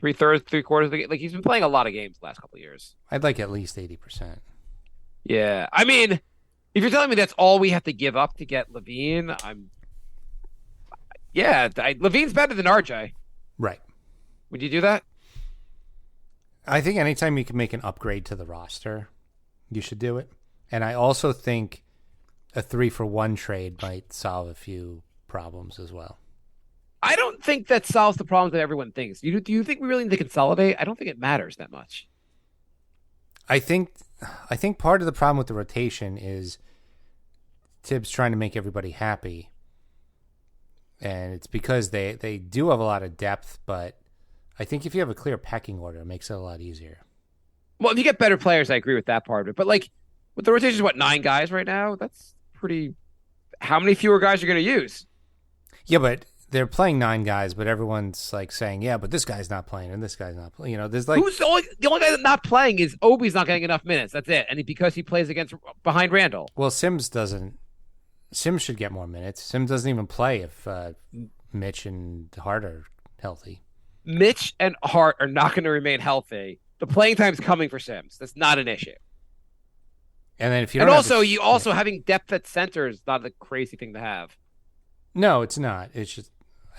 [SPEAKER 5] 3/3, 3/4 of the game. Like he's been playing a lot of games the last couple of years.
[SPEAKER 4] I'd like at least 80%.
[SPEAKER 5] Yeah, I mean, if you're telling me that's all we have to give up to get Levine, Levine's better than RJ.
[SPEAKER 4] Right.
[SPEAKER 5] Would you do that?
[SPEAKER 4] I think anytime you can make an upgrade to the roster, you should do it. And I also think a 3-for-1 trade might solve a few problems as well.
[SPEAKER 5] I don't think that solves the problems that everyone thinks. Do you think we really need to consolidate? I don't think it matters that much.
[SPEAKER 4] I think part of the problem with the rotation is Tibbs trying to make everybody happy. And it's because they do have a lot of depth, but I think if you have a clear pecking order, it makes it a lot easier.
[SPEAKER 5] Well, if you get better players, I agree with that part of it. But like with the rotation, 9 guys right now? That's pretty. How many fewer guys are going to use?
[SPEAKER 4] Yeah, but they're playing 9 guys, but everyone's like saying, yeah, but this guy's not playing and this guy's not playing. There's like
[SPEAKER 5] the only guy that's not playing is Obi's not getting enough minutes. That's it, and because he plays behind Randall.
[SPEAKER 4] Well, Sims doesn't. Sims should get more minutes. Sims doesn't even play if Mitch and Hart are healthy.
[SPEAKER 5] Mitch and Hart are not going to remain healthy. The playing time's coming for Sims. That's not an issue.
[SPEAKER 4] And then if you
[SPEAKER 5] having depth at center is not a crazy thing to have.
[SPEAKER 4] No, it's not. It's just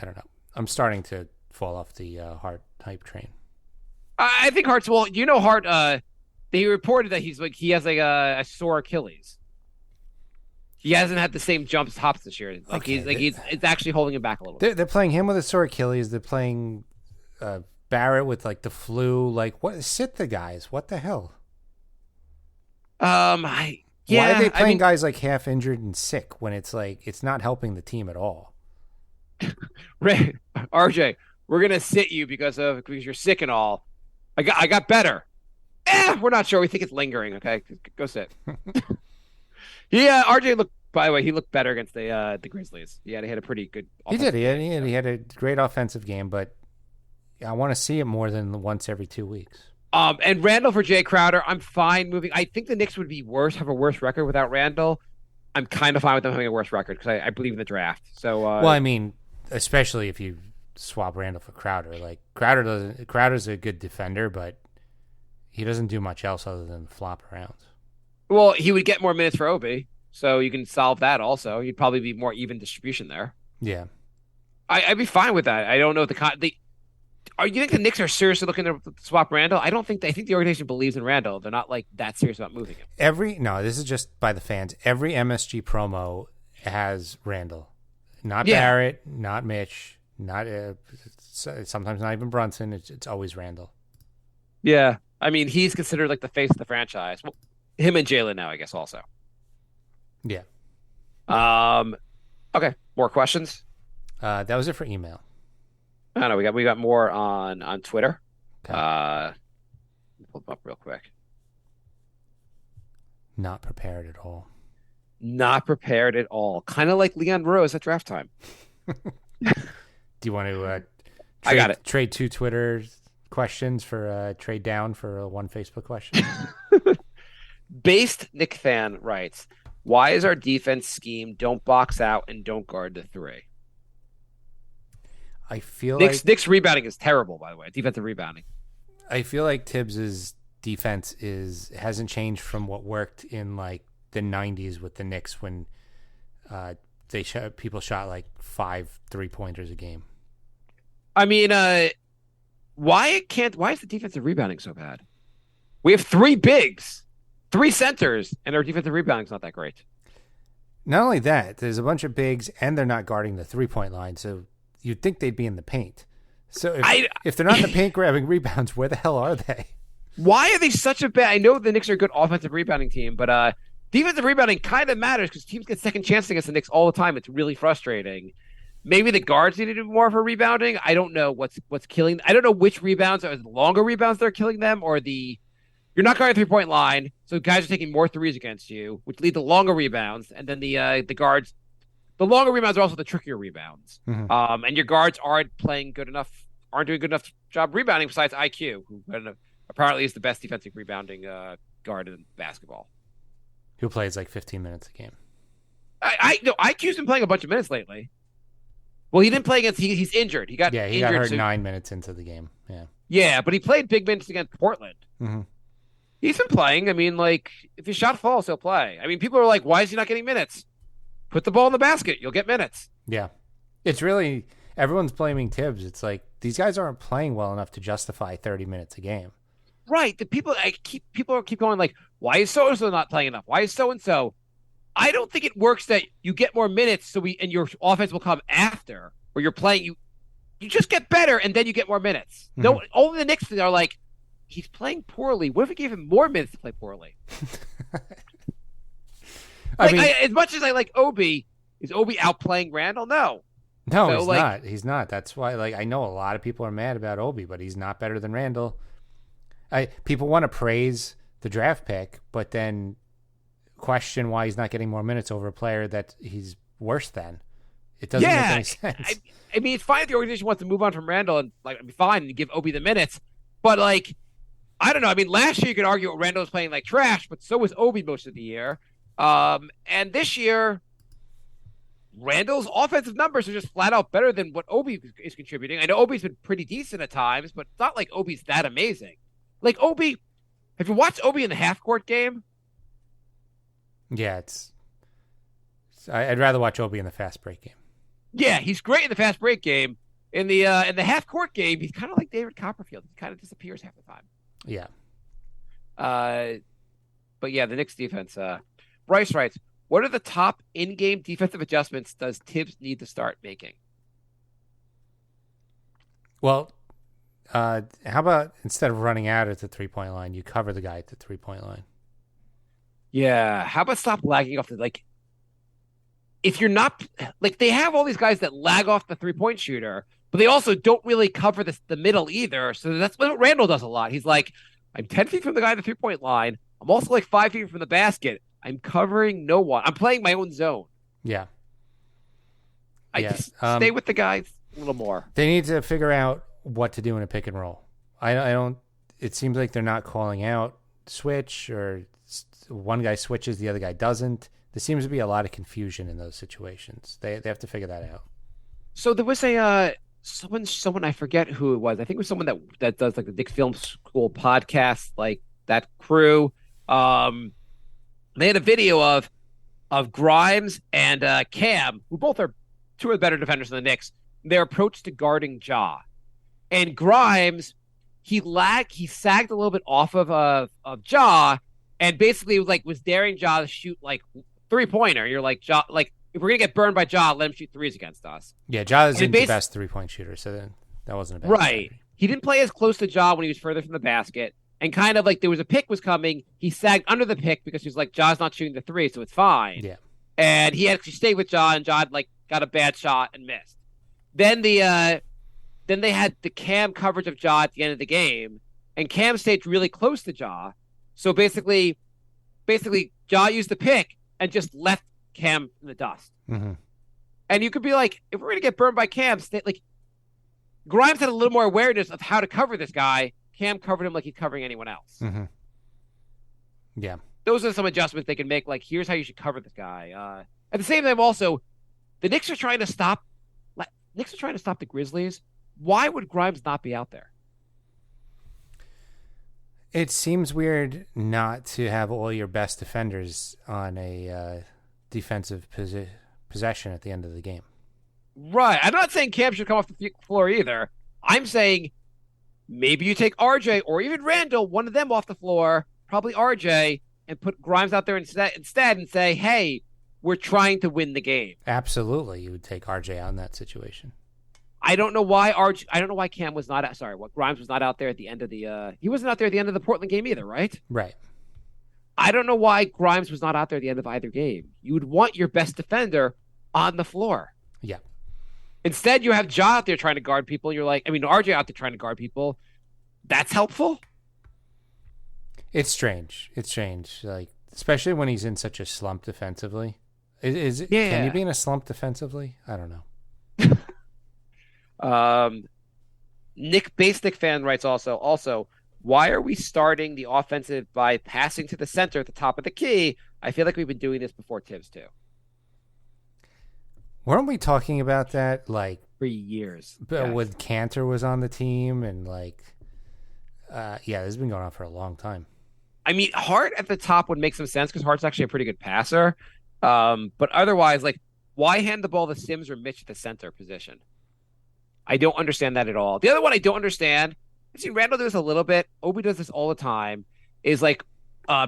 [SPEAKER 4] I don't know. I'm starting to fall off the Hart hype train.
[SPEAKER 5] I think Hart's Hart. They reported that he has a sore Achilles. He hasn't had the same jumps hops this year. It's actually holding him back a little bit.
[SPEAKER 4] They're playing him with a sore Achilles. They're playing Barrett with like the flu. Like what? Sit the guys. What the hell? Why are they playing guys like half injured and sick when it's like it's not helping the team at all?
[SPEAKER 5] RJ, we're gonna sit you because you're sick and all. I got better. We're not sure. We think it's lingering. Okay, go sit. Yeah, RJ looked. By the way, he looked better against the Grizzlies. He had a pretty good.
[SPEAKER 4] He did. He had a great offensive game, but I want to see it more than once every 2 weeks.
[SPEAKER 5] And Randall for Jay Crowder, I'm fine moving. I think the Knicks would be have a worse record without Randall. I'm kind of fine with them having a worse record because I believe in the draft. So,
[SPEAKER 4] well, I mean, especially if you swap Randall for Crowder. Like Crowder's a good defender, but he doesn't do much else other than flop around.
[SPEAKER 5] Well, he would get more minutes for Obi, so you can solve that also. You'd probably be more even distribution there.
[SPEAKER 4] Yeah.
[SPEAKER 5] I'd be fine with that. I don't know you think the Knicks are seriously looking to swap Randall? I think the organization believes in Randall. They're not like that serious about moving him.
[SPEAKER 4] This is just by the fans. Every MSG promo has Randall. Not Barrett, not Mitch, not sometimes not even Brunson. It's always Randall.
[SPEAKER 5] Yeah. I mean, he's considered like the face of the franchise. Well, him and Jalen now, I guess, also.
[SPEAKER 4] Yeah.
[SPEAKER 5] Okay. More questions?
[SPEAKER 4] That was it for email.
[SPEAKER 5] I don't know. We got more on Twitter.
[SPEAKER 4] Okay.
[SPEAKER 5] Pull them up real quick.
[SPEAKER 4] Not prepared at all.
[SPEAKER 5] Not prepared at all. Kind of like Leon Rose at draft time.
[SPEAKER 4] Do you want to
[SPEAKER 5] I got it.
[SPEAKER 4] trade 2 Twitter questions for trade down for 1 Facebook question?
[SPEAKER 5] Based Nick fan writes, why is our defense scheme don't box out and don't guard the 3?
[SPEAKER 4] I feel
[SPEAKER 5] Nick's rebounding is terrible, by the way. Defensive rebounding.
[SPEAKER 4] I feel like Tibbs's defense hasn't changed from what worked in like the 90s with the Knicks when people shot like 5 3-pointers a game.
[SPEAKER 5] I mean, why is the defensive rebounding so bad? We have 3 bigs, 3 centers, and our defensive rebounding is not that great.
[SPEAKER 4] Not only that, there's a bunch of bigs, and they're not guarding the 3-point line, so you'd think they'd be in the paint. So if they're not in the paint grabbing rebounds, where the hell are they?
[SPEAKER 5] Why are they such a bad? I know the Knicks are a good offensive rebounding team, but defensive rebounding kind of matters because teams get second chances against the Knicks all the time. It's really frustrating. Maybe the guards need to do more for rebounding. I don't know what's killing. I don't know which rebounds are the longer rebounds that are killing them, or you're not guarding the 3-point line, so guys are taking more threes against you, which lead to longer rebounds, and then the guards. The longer rebounds are also the trickier rebounds.
[SPEAKER 4] Mm-hmm.
[SPEAKER 5] And your guards aren't doing good enough job rebounding besides IQ, who apparently is the best defensive rebounding guard in basketball.
[SPEAKER 4] Who plays like 15 minutes a game.
[SPEAKER 5] No, IQ's been playing a bunch of minutes lately. Well, he didn't play against, he's injured. He got
[SPEAKER 4] hurt 9 minutes into the game. Yeah.
[SPEAKER 5] Yeah, but he played big minutes against Portland.
[SPEAKER 4] Mm-hmm.
[SPEAKER 5] He's been playing. I mean, like, if his shot falls, he'll play. I mean, people are like, why is he not getting minutes? Put the ball in the basket. You'll get minutes.
[SPEAKER 4] Yeah. It's really, everyone's blaming Tibbs. It's like, these guys aren't playing well enough to justify 30 minutes a game.
[SPEAKER 5] Right. People keep going like, why is so-and-so not playing enough? Why is so-and-so? I don't think it works that you get more minutes and your offense will come after, or you're playing, you just get better and then you get more minutes. Mm-hmm. No, only the Knicks are like, he's playing poorly. What if we gave him more minutes to play poorly? As much as I like Obi, is Obi outplaying Randall? No.
[SPEAKER 4] No, so, he's not. He's not. That's why, I know a lot of people are mad about Obi, but he's not better than Randall. People want to praise the draft pick, but then question why he's not getting more minutes over a player that he's worse than. It doesn't make any sense.
[SPEAKER 5] I mean, it's fine if the organization wants to move on from Randall and be fine and give Obi the minutes, but I don't know. I mean, last year you could argue Randall was playing like trash, but so was Obi most of the year. And this year, Randall's offensive numbers are just flat out better than what Obi is contributing. I know Obi's been pretty decent at times, but it's not like Obi's that amazing. Like Obi, have you watched Obi in the half-court game?
[SPEAKER 4] Yeah, I'd rather watch Obi in the fast break game.
[SPEAKER 5] Yeah, he's great in the fast break game. In the half-court game, he's kind of like David Copperfield. He kind of disappears half the time.
[SPEAKER 4] Yeah.
[SPEAKER 5] But yeah, the Knicks defense. Bryce writes, what are the top in-game defensive adjustments does Tibbs need to start making?
[SPEAKER 4] Well, how about instead of running out at the 3-point line, you cover the guy at the 3-point line?
[SPEAKER 5] Yeah. How about stop lagging off if you're not they have all these guys that lag off the 3-point shooter, but they also don't really cover the middle either. So that's what Randall does a lot. He's like, I'm 10 feet from the guy at the 3-point line. I'm also like 5 feet from the basket. I'm covering no one. I'm playing my own zone.
[SPEAKER 4] Yeah.
[SPEAKER 5] Just stay with the guys a little more.
[SPEAKER 4] They need to figure out what to do in a pick and roll. I don't. It seems like they're not calling out switch, or one guy switches, the other guy doesn't. There seems to be a lot of confusion in those situations. They have to figure that out. So
[SPEAKER 5] there was someone I forget who it was. I think it was someone that does like the Knicks Film School podcast, like that crew. They had a video of Grimes and Cam, who both are two of the better defenders in the Knicks, their approach to guarding Ja. And Grimes, he sagged a little bit off of Ja, and basically was daring Ja to shoot like 3-pointer. You're like, Ja, like, if we're gonna get burned by Ja, let him shoot threes against us.
[SPEAKER 4] Yeah, Ja isn't the best 3-point shooter, so then that wasn't a bad
[SPEAKER 5] right. Strategy. He didn't play as close to Ja when he was further from the basket. And kind of like there was a pick was coming, he sagged under the pick because he was like, Ja's not shooting the 3, so it's fine.
[SPEAKER 4] Yeah. And
[SPEAKER 5] he actually stayed with Ja, and Ja got a bad shot and missed. Then they had the Cam coverage of Ja at the end of the game, and Cam stayed really close to Ja. So basically Ja used the pick and just left Cam in the dust.
[SPEAKER 4] Mm-hmm.
[SPEAKER 5] And you could be like, if we're going to get burned by Cam, like Grimes had a little more awareness of how to cover this guy. Cam covered him like he's covering anyone else.
[SPEAKER 4] Mm-hmm. Yeah.
[SPEAKER 5] Those are some adjustments they can make. Like, here's how you should cover this guy. At the same time, also, the Knicks are trying to stop. Knicks are trying to stop the Grizzlies. Why would Grimes not be out there?
[SPEAKER 4] It seems weird not to have all your best defenders on a defensive possession at the end of the game.
[SPEAKER 5] Right. I'm not saying Cam should come off the floor either. I'm saying maybe you take RJ or even Randall, one of them off the floor, probably RJ, and put Grimes out there instead and say, hey, we're trying to win the game.
[SPEAKER 4] Absolutely. You would take RJ out in that situation.
[SPEAKER 5] I don't know why Cam was not Grimes was not out there at the end of the he wasn't out there at the end of the Portland game either, right?
[SPEAKER 4] Right.
[SPEAKER 5] I don't know why Grimes was not out there at the end of either game. You would want your best defender on the floor.
[SPEAKER 4] Yeah.
[SPEAKER 5] Instead, you have Ja out there trying to guard people. You're like, RJ out there trying to guard people. That's helpful.
[SPEAKER 4] It's strange. Like, especially when he's in such a slump defensively. Is it? Yeah. Can you be in a slump defensively? I don't know.
[SPEAKER 5] Nick Basic fan writes also, why are we starting the offensive by passing to the center at the top of the key? I feel like we've been doing this before Tibbs too.
[SPEAKER 4] Weren't we talking about that like
[SPEAKER 5] for years?
[SPEAKER 4] But when Cantor was on the team and like, this has been going on for a long time.
[SPEAKER 5] I mean, Hart at the top would make some sense because Hart's actually a pretty good passer. But otherwise, like, why hand the ball to Sims or Mitch at the center position? I don't understand that at all. The other one I don't understand, I've seen Randall do this a little bit. Obi does this all the time, is like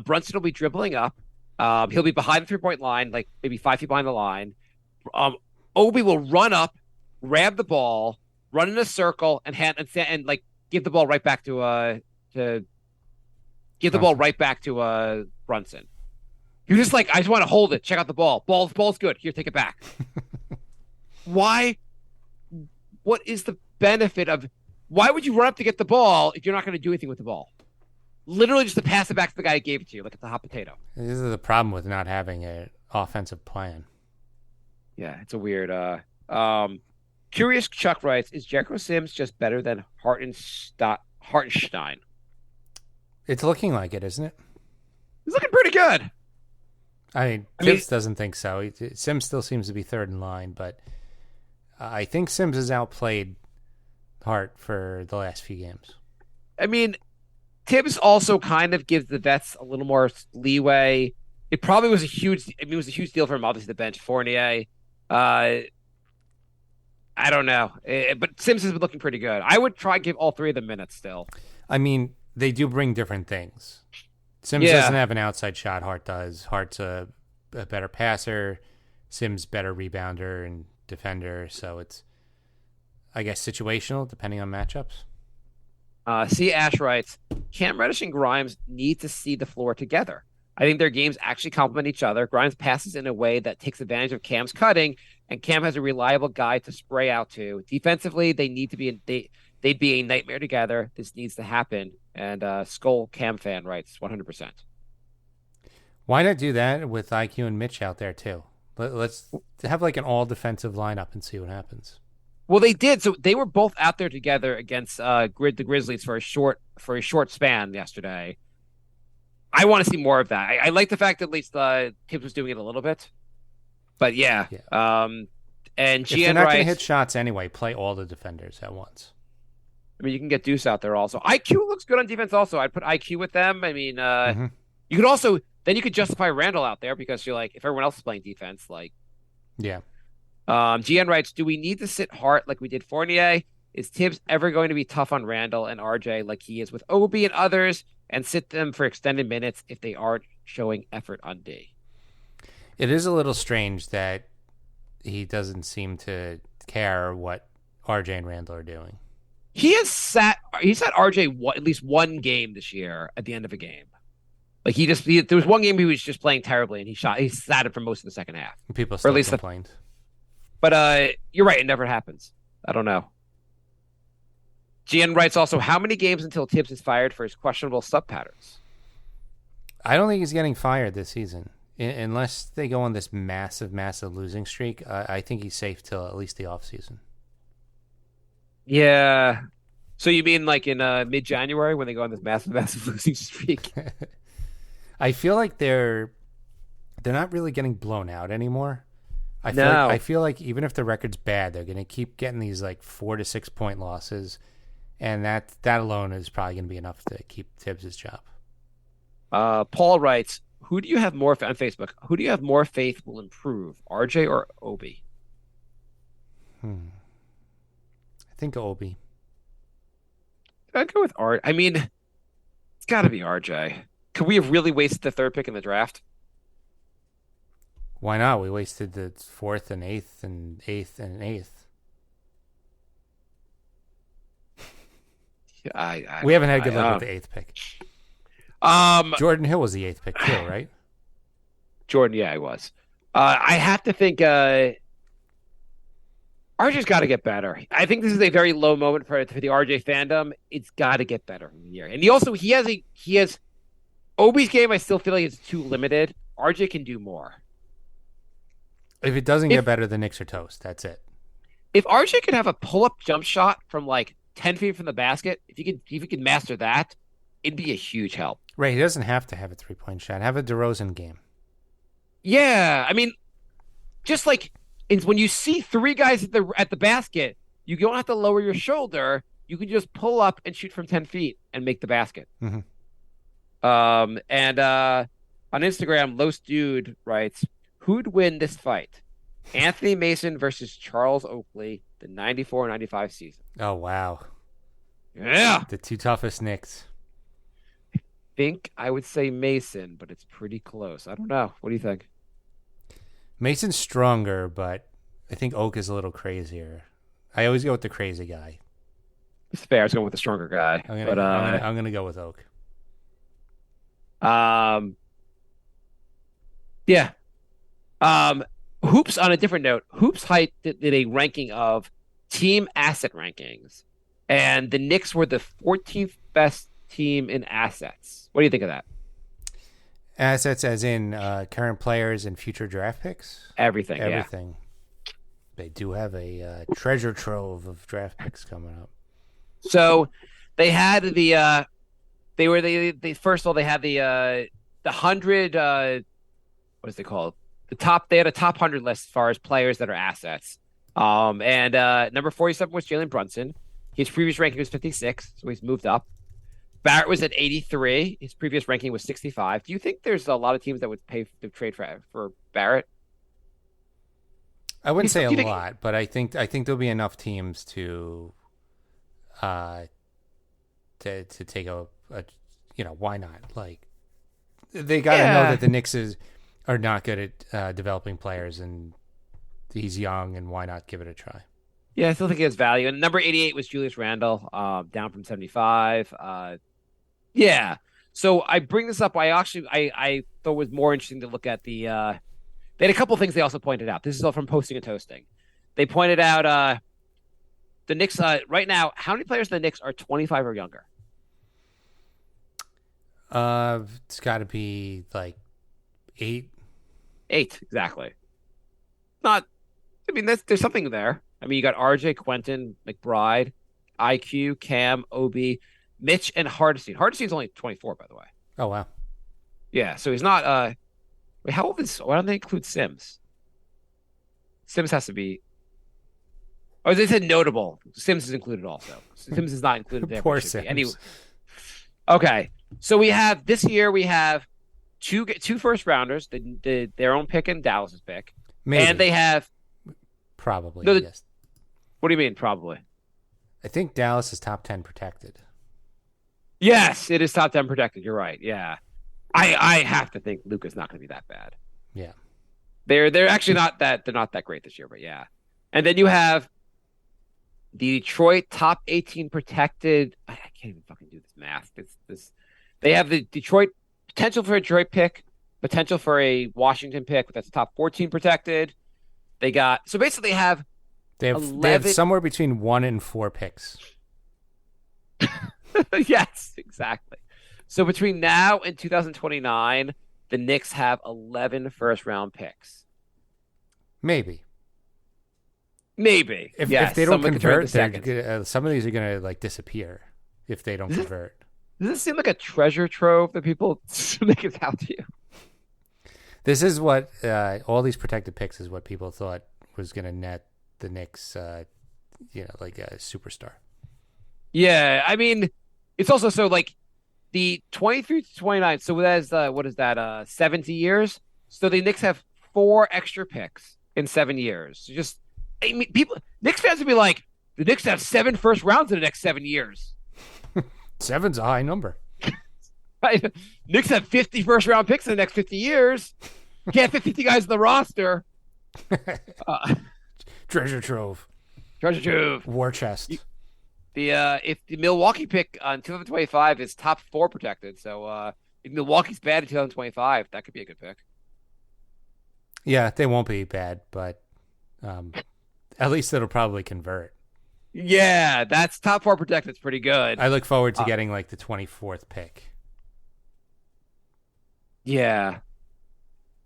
[SPEAKER 5] Brunson will be dribbling up. He'll be behind the three-point line, like maybe 5 feet behind the line. Obi will run up, grab the ball, run in a circle, and like give the ball right back to Brunson. You're just like, I just want to hold it. Check out the ball. Ball's good. Here, take it back. Why? What is the benefit of? Why would you run up to get the ball if you're not going to do anything with the ball? Literally just to pass it back to the guy who gave it to you, like it's a hot potato.
[SPEAKER 4] This is the problem with not having an offensive plan.
[SPEAKER 5] Yeah, it's a weird. Curious Chuck writes, is Jericho Sims just better than Hartenstein?
[SPEAKER 4] It's looking like it, isn't it?
[SPEAKER 5] He's looking pretty good.
[SPEAKER 4] I mean, Tibbs doesn't think so. Sims still seems to be third in line, but I think Sims has outplayed Hart for the last few games.
[SPEAKER 5] I mean, Tibbs also kind of gives the vets a little more leeway. It probably was a huge deal for him, obviously, the bench. Fournier. I don't know. But Sims has been looking pretty good. I would try to give all three of them minutes still.
[SPEAKER 4] I mean, they do bring different things. Sims doesn't have an outside shot. Hart does. Hart's a better passer. Sims better rebounder and defender. So it's, I guess, situational depending on matchups.
[SPEAKER 5] C. Ash writes, Cam Reddish and Grimes need to see the floor together. I think their games actually complement each other. Grimes passes in a way that takes advantage of Cam's cutting, and Cam has a reliable guy to spray out to. Defensively, they need to be they'd be a nightmare together. This needs to happen. And Skull Cam fan writes 100%.
[SPEAKER 4] Why not do that with IQ and Mitch out there too? Let's have like an all defensive lineup and see what happens.
[SPEAKER 5] Well, they did. So they were both out there together against the Grizzlies for a short span yesterday. I want to see more of that. I like the fact that at least Tibbs was doing it a little bit. But yeah. And
[SPEAKER 4] if they're not going to hit shots anyway, play all the defenders at once.
[SPEAKER 5] I mean, you can get Deuce out there also. IQ looks good on defense also. I'd put IQ with them. I mean, you could also, then you could justify Randall out there because you're like, if everyone else is playing defense, like.
[SPEAKER 4] Yeah.
[SPEAKER 5] GN writes, do we need to sit Hart like we did Fournier? Is Tibbs ever going to be tough on Randall and RJ like he is with Obi and others and sit them for extended minutes if they aren't showing effort on D?
[SPEAKER 4] It is a little strange that he doesn't seem to care what RJ and Randall are doing.
[SPEAKER 5] He's sat RJ at least one game this year at the end of a game. Like there was one game he was just playing terribly and he sat it for most of the second half.
[SPEAKER 4] People still complained.
[SPEAKER 5] But you're right, it never happens. I don't know. GN writes also, how many games until Tibbs is fired for his questionable sub patterns?
[SPEAKER 4] I don't think he's getting fired this season. Unless they go on this massive losing streak, I think he's safe till at least the offseason.
[SPEAKER 5] Yeah. So you mean like in mid-January when they go on this massive losing streak?
[SPEAKER 4] I feel like they're not really getting blown out anymore.
[SPEAKER 5] No.
[SPEAKER 4] I feel like even if the record's bad, they're going to keep getting these like 4 to 6 point losses, and that alone is probably going to be enough to keep Tibbs' job.
[SPEAKER 5] Paul writes, "Who do you have more on Facebook? Who do you have more faith will improve, RJ or Obi?"
[SPEAKER 4] I think Obi.
[SPEAKER 5] I'd go with RJ. I mean, it's got to be RJ. Could we have really wasted the 3rd pick in the draft?
[SPEAKER 4] Why not? We wasted the 4th and 8th and 8th and 8th. We haven't had good luck with the 8th pick. Jordan Hill was the 8th pick too, right?
[SPEAKER 5] Jordan, yeah, he was. I have to think RJ's got to get better. I think this is a very low moment for the RJ fandom. It's got to get better in the year. And he has Obi's game. I still feel like it's too limited. RJ can do more.
[SPEAKER 4] If it doesn't get better, the Knicks are toast. That's it.
[SPEAKER 5] If RJ could have a pull-up jump shot from like 10 feet from the basket, if he could master that, it'd be a huge help.
[SPEAKER 4] Right, he doesn't have to have a 3-point shot. Have a DeRozan game.
[SPEAKER 5] Yeah, I mean, just like when you see 3 guys at the basket, you don't have to lower your shoulder. You can just pull up and shoot from 10 feet and make the basket.
[SPEAKER 4] Mm-hmm.
[SPEAKER 5] And on Instagram, Los Dude writes, "Who'd win this fight? Anthony Mason versus Charles Oakley, the 94-95 season."
[SPEAKER 4] Oh, wow.
[SPEAKER 5] Yeah.
[SPEAKER 4] The 2 toughest Knicks.
[SPEAKER 5] Think I would say Mason, but it's pretty close. I don't know. What do you think?
[SPEAKER 4] Mason's stronger, but I think Oak is a little crazier. I always go with the crazy guy.
[SPEAKER 5] It's fair. I was going with the stronger guy.
[SPEAKER 4] I'm gonna go with Oak.
[SPEAKER 5] Yeah. Hoops, on a different note, Hoops Height did a ranking of team asset rankings, and the Knicks were the 14th best team in assets. What do you think of that?
[SPEAKER 4] Assets as in current players and future draft picks?
[SPEAKER 5] Everything.
[SPEAKER 4] Yeah. They do have a treasure trove of draft picks coming up.
[SPEAKER 5] So they had they first of all, they had the 100, what is it called? They had a top 100 list as far as players that are assets. And number 47 was Jalen Brunson. His previous ranking was 56, so he's moved up. Barrett was at 83. His previous ranking was 65. Do you think there's a lot of teams that would pay to trade for Barrett?
[SPEAKER 4] I wouldn't say a lot, but I think there'll be enough teams to take a why not? Like, they got to know that the Knicks are not good at developing players, and he's young, and why not give it a try?
[SPEAKER 5] Yeah, I still think it has value. And number 88 was Julius Randle, down from 75. Yeah. So I bring this up. I thought it was more interesting to look at the. They had a couple things they also pointed out. This is all from Posting and Toasting. They pointed out the Knicks right now. How many players in the Knicks are 25 or younger?
[SPEAKER 4] It's got to be like 8.
[SPEAKER 5] 8, exactly. Not. I mean, there's something there. I mean, you got RJ, Quentin, McBride, IQ, Cam, Obi, Mitch, and Hardesty. Hardestein's only 24, by the way.
[SPEAKER 4] Oh, wow.
[SPEAKER 5] Yeah, so he's not. Wait, how old is? Why don't they include Sims? Sims has to be. Oh, they said notable. Sims is included also. Sims is not included there.
[SPEAKER 4] Poor Sims.
[SPEAKER 5] Anyway. Okay, so we have this year. We have two first rounders, their own pick and Dallas's pick,
[SPEAKER 4] Maybe.
[SPEAKER 5] And they have
[SPEAKER 4] probably. Yes.
[SPEAKER 5] What do you mean? Probably.
[SPEAKER 4] I think Dallas is top 10 protected.
[SPEAKER 5] Yes, it is top 10 protected. You're right. Yeah. I have to think Luka's not going to be that bad.
[SPEAKER 4] Yeah.
[SPEAKER 5] They're actually not that great this year, but yeah. And then you have the Detroit top 18 protected. I can't even fucking do this math. They have the Detroit potential for a Detroit pick, potential for a Washington pick, but that's top 14 protected. They basically have
[SPEAKER 4] they have somewhere between 1 and 4 picks.
[SPEAKER 5] Yes, exactly. So between now and 2029, the Knicks have 11 first-round picks.
[SPEAKER 4] Maybe.
[SPEAKER 5] Maybe.
[SPEAKER 4] If
[SPEAKER 5] yes,
[SPEAKER 4] they don't
[SPEAKER 5] someone could trade
[SPEAKER 4] convert,
[SPEAKER 5] the second.
[SPEAKER 4] some of these are gonna like disappear if they don't convert.
[SPEAKER 5] Does this seem like a treasure trove that people make it out to you?
[SPEAKER 4] This is what all these protected picks is what people thought was gonna net the Knicks, like a superstar.
[SPEAKER 5] Yeah, I mean, it's also so like the 23 to 29. So that's what is that? 70 years. So the Knicks have 4 extra picks in 7 years. So just, I mean, Knicks fans would be like, the Knicks have 7 first rounds in the next 7 years.
[SPEAKER 4] 7's a high number.
[SPEAKER 5] Right? Knicks have 50 first round picks in the next 50 years. Can't fit 50 guys in the roster.
[SPEAKER 4] Treasure trove.
[SPEAKER 5] Treasure trove.
[SPEAKER 4] War chest.
[SPEAKER 5] If the Milwaukee pick on 2025 is top 4 protected, so if Milwaukee's bad in 2025, that could be a good pick.
[SPEAKER 4] Yeah, they won't be bad, but at least it'll probably convert.
[SPEAKER 5] Yeah, that's top 4 protected. It's pretty good.
[SPEAKER 4] I look forward to getting like the 24th pick.
[SPEAKER 5] Yeah.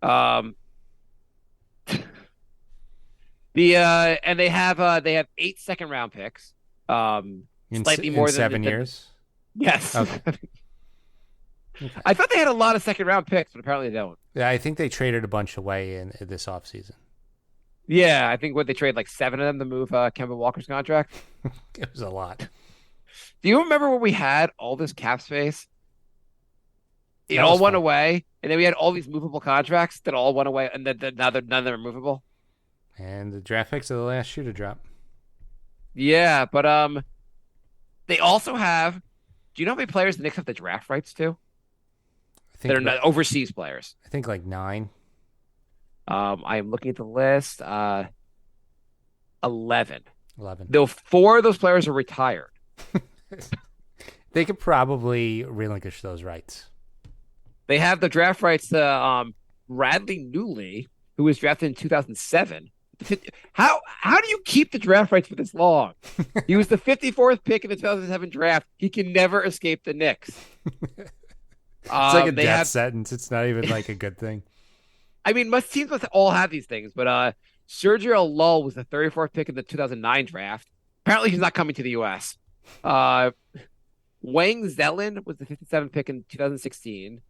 [SPEAKER 5] And they have 8 second round picks. Slightly more than
[SPEAKER 4] 7 years.
[SPEAKER 5] Yes.
[SPEAKER 4] Okay.
[SPEAKER 5] I thought they had a lot of second round picks, but apparently they don't.
[SPEAKER 4] Yeah, I think they traded a bunch away in this offseason.
[SPEAKER 5] Yeah, I think they trade like 7 of them to move Kemba Walker's contract.
[SPEAKER 4] It was a lot.
[SPEAKER 5] Do you remember when we had all this cap space? It
[SPEAKER 4] That
[SPEAKER 5] all
[SPEAKER 4] was
[SPEAKER 5] went
[SPEAKER 4] fun.
[SPEAKER 5] away, and then we had all these movable contracts that all went away, and then none of them are movable.
[SPEAKER 4] And the draft picks are the last shoe to drop.
[SPEAKER 5] Yeah, but they also have. Do you know how many players the Knicks have the draft rights to?
[SPEAKER 4] I think
[SPEAKER 5] That are not overseas players.
[SPEAKER 4] I think like 9.
[SPEAKER 5] I am looking at the list. 11.
[SPEAKER 4] 11.
[SPEAKER 5] Though 4 of those players are retired.
[SPEAKER 4] They could probably relinquish those rights.
[SPEAKER 5] They have the draft rights to Bradley Newley, who was drafted in 2007. How do you keep the draft rights for this long? He was the 54th pick in the 2007 draft. He can never escape the Knicks.
[SPEAKER 4] It's like a
[SPEAKER 5] they
[SPEAKER 4] death
[SPEAKER 5] have,
[SPEAKER 4] sentence. It's not even like a good thing.
[SPEAKER 5] I mean, teams must all have these things, but Sergio Lull was the 34th pick in the 2009 draft. Apparently, he's not coming to the U.S. Wang Zellin was the 57th pick in 2016.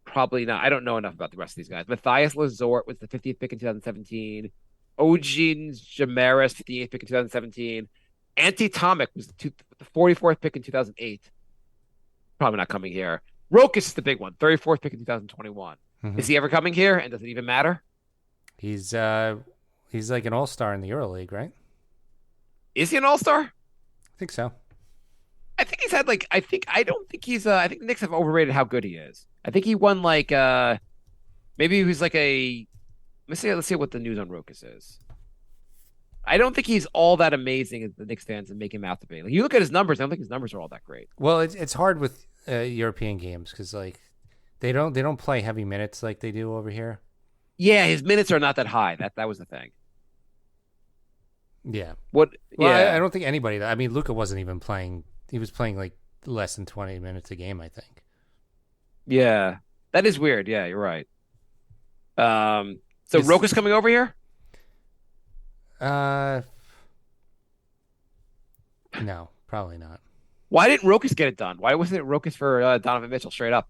[SPEAKER 5] Probably not. I don't know enough about the rest of these guys. Matthias Lazort was the 50th pick in 2017. Ogin Jamaris, 58th pick in 2017. Ante Tomic was the 44th pick in 2008. Probably not coming here. Rokas is the big one, 34th pick in 2021.
[SPEAKER 4] Mhm.
[SPEAKER 5] Is he ever coming here? And does it even matter?
[SPEAKER 4] He's like an all-star in the EuroLeague, right?
[SPEAKER 5] Is he an all-star?
[SPEAKER 4] I think so.
[SPEAKER 5] I think he's had I think the Knicks have overrated how good he is. I think he won maybe he was like let's see what the news on Rokas is. I don't think he's all that amazing as the Knicks fans make him out to be. Like, you look at his numbers, I don't think his numbers are all that great.
[SPEAKER 4] Well, it's hard with European games because like they don't play heavy minutes like they do over here.
[SPEAKER 5] Yeah, his minutes are not that high. That was the thing.
[SPEAKER 4] Yeah.
[SPEAKER 5] What?
[SPEAKER 4] Well,
[SPEAKER 5] Yeah,
[SPEAKER 4] I don't think anybody. I mean, Luka wasn't even playing. He was playing like less than 20 minutes a game, I think.
[SPEAKER 5] yeah, that is weird. Yeah, you're right. So
[SPEAKER 4] It's-
[SPEAKER 5] Rokas coming over here?
[SPEAKER 4] No, probably not.
[SPEAKER 5] Why didn't Rokas get it done? Why wasn't it Rokas for Donovan Mitchell straight up?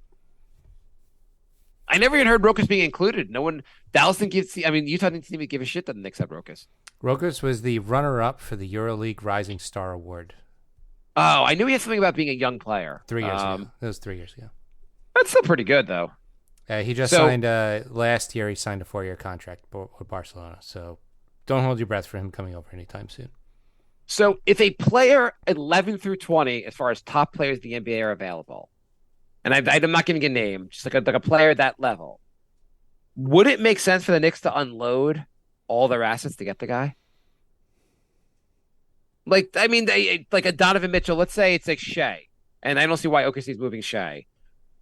[SPEAKER 5] I never even heard Rokas being included. No one, Dallas didn't give. I mean, Utah didn't even give a shit that the Knicks had Rokas.
[SPEAKER 4] Rokas was the runner-up for the EuroLeague Rising Star Award
[SPEAKER 5] Oh, I knew he had something about being a young player.
[SPEAKER 4] 3 years ago. That was 3 years ago.
[SPEAKER 5] That's still pretty good though.
[SPEAKER 4] He just
[SPEAKER 5] So-
[SPEAKER 4] signed last year. He signed a 4-year contract with Barcelona. So don't hold your breath for him coming over anytime soon.
[SPEAKER 5] So if a player 11 through 20, as far as top players in the NBA are available, and I'm not giving a name, just like a player at that level, would it make sense for the Knicks to unload all their assets to get the guy? Like, I mean, like a Donovan Mitchell, let's say it's like Shea, and I don't see why OKC's moving Shea.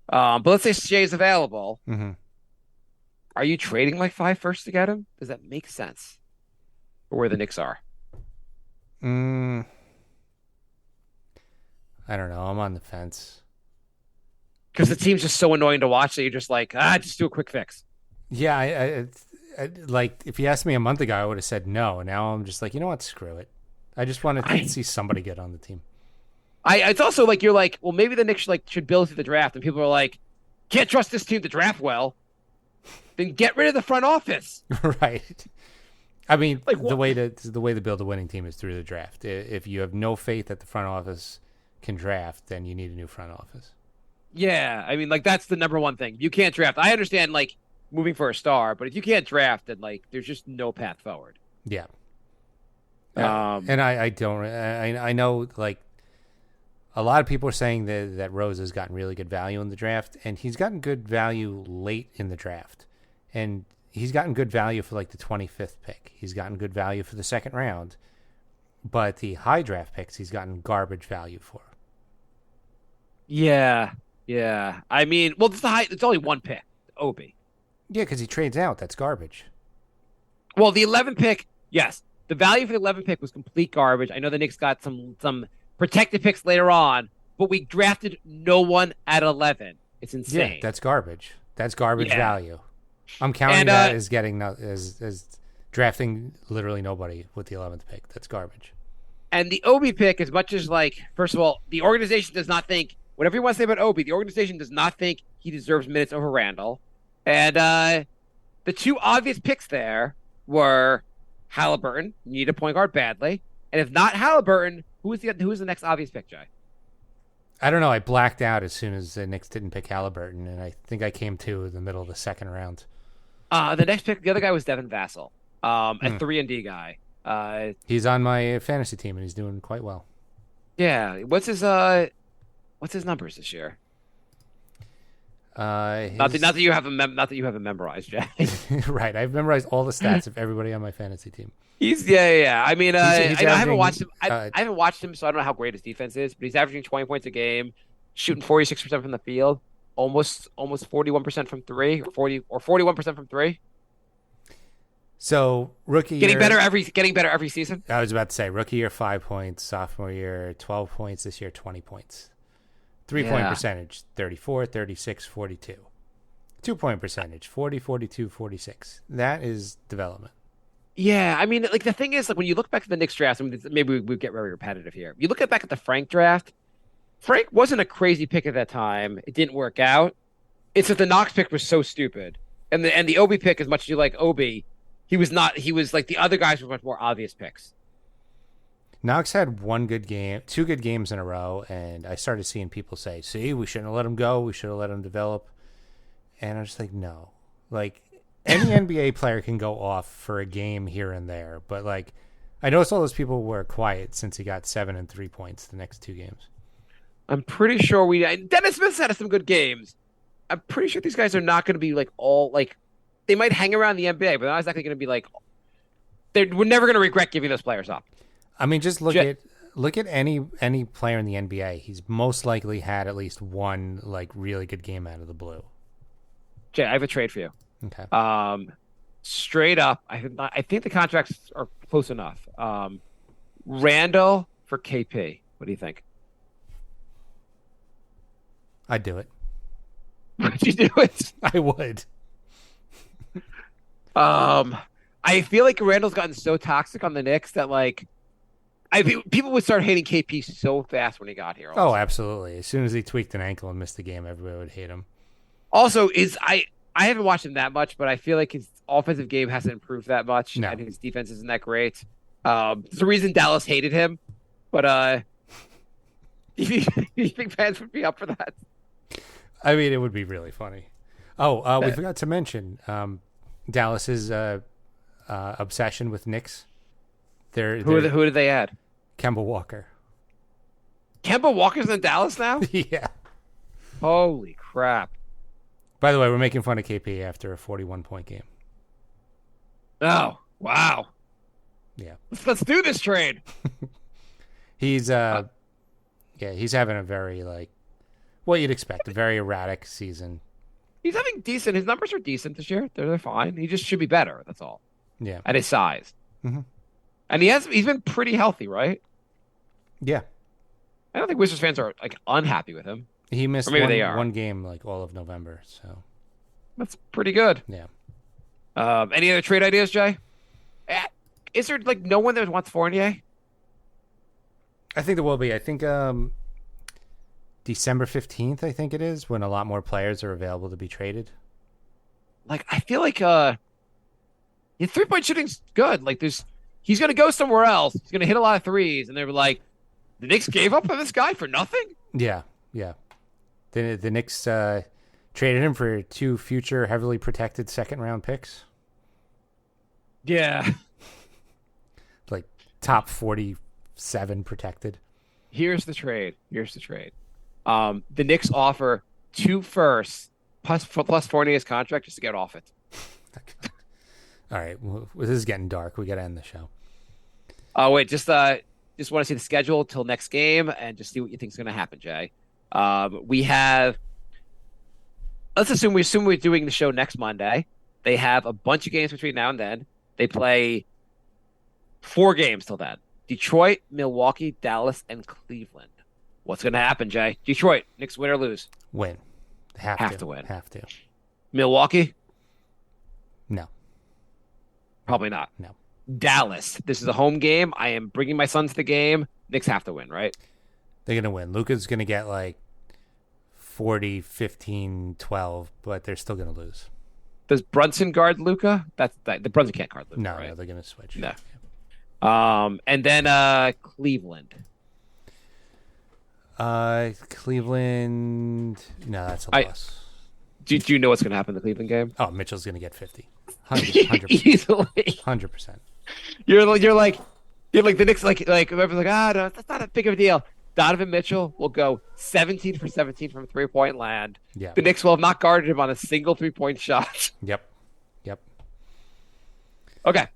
[SPEAKER 5] But let's say Shea's available.
[SPEAKER 4] Mm-hmm.
[SPEAKER 5] Are you trading like 5 firsts to get him? Does that make sense for where the Knicks are?
[SPEAKER 4] I don't know. I'm on the fence.
[SPEAKER 5] Because the team's just so annoying to watch that you're just like, just do a quick fix.
[SPEAKER 4] Yeah, like if you asked me a month ago, I would have said no. Now I'm just like, you know what? Screw it. I just wanted to see somebody get on the team.
[SPEAKER 5] It's also like you're like, well, maybe the Knicks should build through the draft, and people are like, can't trust this team to draft well. Then get rid of the front office.
[SPEAKER 4] Right. I mean,
[SPEAKER 5] Like,
[SPEAKER 4] the way to build a winning team is through the draft. If you have no faith that the front office can draft, then you need a new front office.
[SPEAKER 5] Yeah, I mean, like that's the number one thing. You can't draft. I understand like moving for a star, but if you can't draft, then like there's just no path forward.
[SPEAKER 4] Yeah. And I don't. I know like a lot of people are saying that Rose has gotten really good value in the draft, and he's gotten good value late in the draft, and he's gotten good value for like the 25th pick. He's gotten good value for the second round, but the high draft picks he's gotten garbage value for.
[SPEAKER 5] Yeah. I mean, well, it's only one pick, Obi.
[SPEAKER 4] Yeah, because he trades out. That's garbage.
[SPEAKER 5] Well, the 11th pick, yes, the value for the 11th pick was complete garbage. I know the Knicks got some protected picks later on, but we drafted no one at 11. It's insane.
[SPEAKER 4] Yeah, that's garbage. That's garbage
[SPEAKER 5] Yeah.
[SPEAKER 4] value. I'm counting that as getting as drafting literally nobody with the 11th pick. That's garbage.
[SPEAKER 5] And the Obi pick, as much as like, first of all, the organization does not think whatever you want to say about Obi. The organization does not think he deserves minutes over Randall. And the two obvious picks there were Halliburton. You need a point guard badly, and if not Halliburton, who is the next obvious pick, Jay?
[SPEAKER 4] I don't know. I blacked out as soon as the Knicks didn't pick Halliburton, and I think I came to in the middle of the second round.
[SPEAKER 5] The next pick, the other guy was Devin Vassell, a 3-and-D guy.
[SPEAKER 4] He's on my fantasy team, and he's doing quite well.
[SPEAKER 5] Yeah, what's his numbers this year? Not that you have him memorized, Jay.
[SPEAKER 4] Right. I've memorized all the stats of everybody on my fantasy team.
[SPEAKER 5] Yeah. I mean,
[SPEAKER 4] He's
[SPEAKER 5] I haven't
[SPEAKER 4] averaging,
[SPEAKER 5] watched him. I haven't watched him, so I don't know how great his defense is. But he's averaging 20 points a game, shooting 46% from the field, almost 41% from three, or 41% from three.
[SPEAKER 4] So rookie
[SPEAKER 5] Getting
[SPEAKER 4] year,
[SPEAKER 5] better every season.
[SPEAKER 4] I was about to say rookie year 5 points, sophomore year 12 points, this year 20 points. 3-point percentage 34, 36, 42. 2-point percentage 40, 42, 46. That is development.
[SPEAKER 5] Yeah, I mean, like the thing is, like when you look back at the Knicks draft, I mean, maybe we get very repetitive here. You look back at the Frank draft. Frank wasn't a crazy pick at that time. It didn't work out. It's that the Knox pick was so stupid, and the Obi pick, as much as you like Obi, he was not. He was like the other guys were much more obvious picks.
[SPEAKER 4] Knox had one good game, 2 good games in a row, and I started seeing people say, "See, we shouldn't have let him go. We should have let him develop." And I was like, "No, like." Any NBA player can go off for a game here and there, but like I noticed all those people were quiet since he got 7 and 3 points the next 2 games.
[SPEAKER 5] I'm pretty sure Dennis Smith's had some good games. I'm pretty sure these guys are not going to be like all like they might hang around the NBA, but they're not exactly going to be like we're never going to regret giving those players up.
[SPEAKER 4] I mean, just look at any player in the NBA. He's most likely had at least one like really good game out of the blue.
[SPEAKER 5] Jay, I have a trade for you.
[SPEAKER 4] Okay.
[SPEAKER 5] Straight up, I think the contracts are close enough. Randall for KP. What do you think?
[SPEAKER 4] I'd do it.
[SPEAKER 5] Would you do it?
[SPEAKER 4] I would.
[SPEAKER 5] I feel like Randall's gotten so toxic on the Knicks that like people would start hating KP so fast when he got here.
[SPEAKER 4] Oh, absolutely. As soon as he tweaked an ankle and missed the game, everybody would hate him.
[SPEAKER 5] Also, I haven't watched him that much, but I feel like his offensive game hasn't improved that much,
[SPEAKER 4] No.
[SPEAKER 5] and his defense isn't that great. There's a reason Dallas hated him, but you think fans would be up for that?
[SPEAKER 4] I mean, it would be really funny. Oh, we forgot to mention Dallas's obsession with Knicks.
[SPEAKER 5] Who did they add?
[SPEAKER 4] Kemba Walker.
[SPEAKER 5] Kemba Walker's in Dallas now?
[SPEAKER 4] Yeah.
[SPEAKER 5] Holy crap.
[SPEAKER 4] By the way, we're making fun of KP after a 41-point game.
[SPEAKER 5] Oh, wow.
[SPEAKER 4] Yeah.
[SPEAKER 5] Let's do this trade.
[SPEAKER 4] He's he's having a very like what you'd expect, a very erratic season.
[SPEAKER 5] He's having decent. His numbers are decent this year. They're fine. He just should be better. That's all.
[SPEAKER 4] Yeah.
[SPEAKER 5] At his size.
[SPEAKER 4] Mm-hmm.
[SPEAKER 5] And he's been pretty healthy, right?
[SPEAKER 4] Yeah.
[SPEAKER 5] I don't think Wizards fans are like unhappy with him.
[SPEAKER 4] He missed
[SPEAKER 5] Or maybe they are.
[SPEAKER 4] one game like all of November. So
[SPEAKER 5] That's pretty good.
[SPEAKER 4] yeah.
[SPEAKER 5] Any other trade ideas, Jay? Is there like no one that wants Fournier?
[SPEAKER 4] I think there will be. I think December 15th, I think it is, when a lot more players are available to be traded.
[SPEAKER 5] Like I feel like his 3-point shooting's good. Like he's gonna go somewhere else. He's gonna hit a lot of threes, and they were like, the Knicks gave up on this guy for nothing.
[SPEAKER 4] Yeah, yeah. The Knicks traded him for 2 future heavily protected second-round picks.
[SPEAKER 5] Yeah.
[SPEAKER 4] Like top 47 protected.
[SPEAKER 5] Here's the trade. The Knicks offer 2 firsts plus Fournier's contract just to get off it.
[SPEAKER 4] All right, well, this is getting dark. We got to end the show.
[SPEAKER 5] Oh wait, just want to see the schedule till next game and just see what you think is going to happen, Jay. We have. Let's assume we're doing the show next Monday. They have a bunch of games between now and then. They play 4 games till then: Detroit, Milwaukee, Dallas, and Cleveland. What's going to happen, Jay? Detroit, Knicks win or lose?
[SPEAKER 4] Win. Have to win. Have to.
[SPEAKER 5] Milwaukee?
[SPEAKER 4] No.
[SPEAKER 5] Probably not.
[SPEAKER 4] No.
[SPEAKER 5] Dallas. This is a home game. I am bringing my son to the game. Knicks have to win, right?
[SPEAKER 4] They're going to win. Luka's going to get like 40, 15, 12, but they're still going to lose.
[SPEAKER 5] Does Brunson guard Luka? The Brunson can't guard Luka.
[SPEAKER 4] No,
[SPEAKER 5] right?
[SPEAKER 4] no, they're going to switch.
[SPEAKER 5] No. And then Cleveland.
[SPEAKER 4] Cleveland. No, that's a loss.
[SPEAKER 5] Do you know what's going to happen in the Cleveland game?
[SPEAKER 4] Oh, Mitchell's going to get 50. 100%.
[SPEAKER 5] Easily.
[SPEAKER 4] 100%.
[SPEAKER 5] You're like the Knicks like everyone's like, no, that's not a big of a deal. Donovan Mitchell will go 17 for 17 from 3-point land.
[SPEAKER 4] Yeah.
[SPEAKER 5] The Knicks will have not guarded him on a single 3-point shot.
[SPEAKER 4] Yep.
[SPEAKER 5] Okay.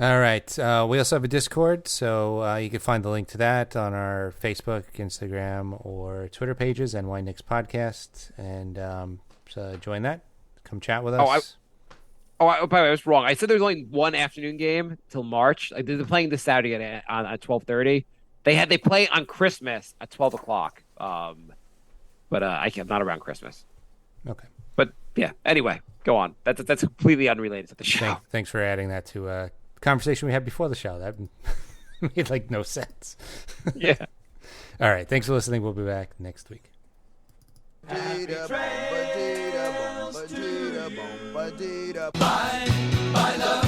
[SPEAKER 4] All right. We also have a Discord, so you can find the link to that on our Facebook, Instagram, or Twitter pages, NY Knicks Podcast, and so join that. Come chat with us.
[SPEAKER 5] By the way, I was wrong. I said there was only one afternoon game till March. Like they're playing this Saturday at 12:30. They play on Christmas at 12 o'clock. But I'm not around Christmas.
[SPEAKER 4] Okay.
[SPEAKER 5] But yeah. Anyway, go on. That's completely unrelated to the show.
[SPEAKER 4] Thanks for adding that to a conversation we had before the show. That made like no sense.
[SPEAKER 5] Yeah.
[SPEAKER 4] All right. Thanks for listening. We'll be back next week.
[SPEAKER 1] By the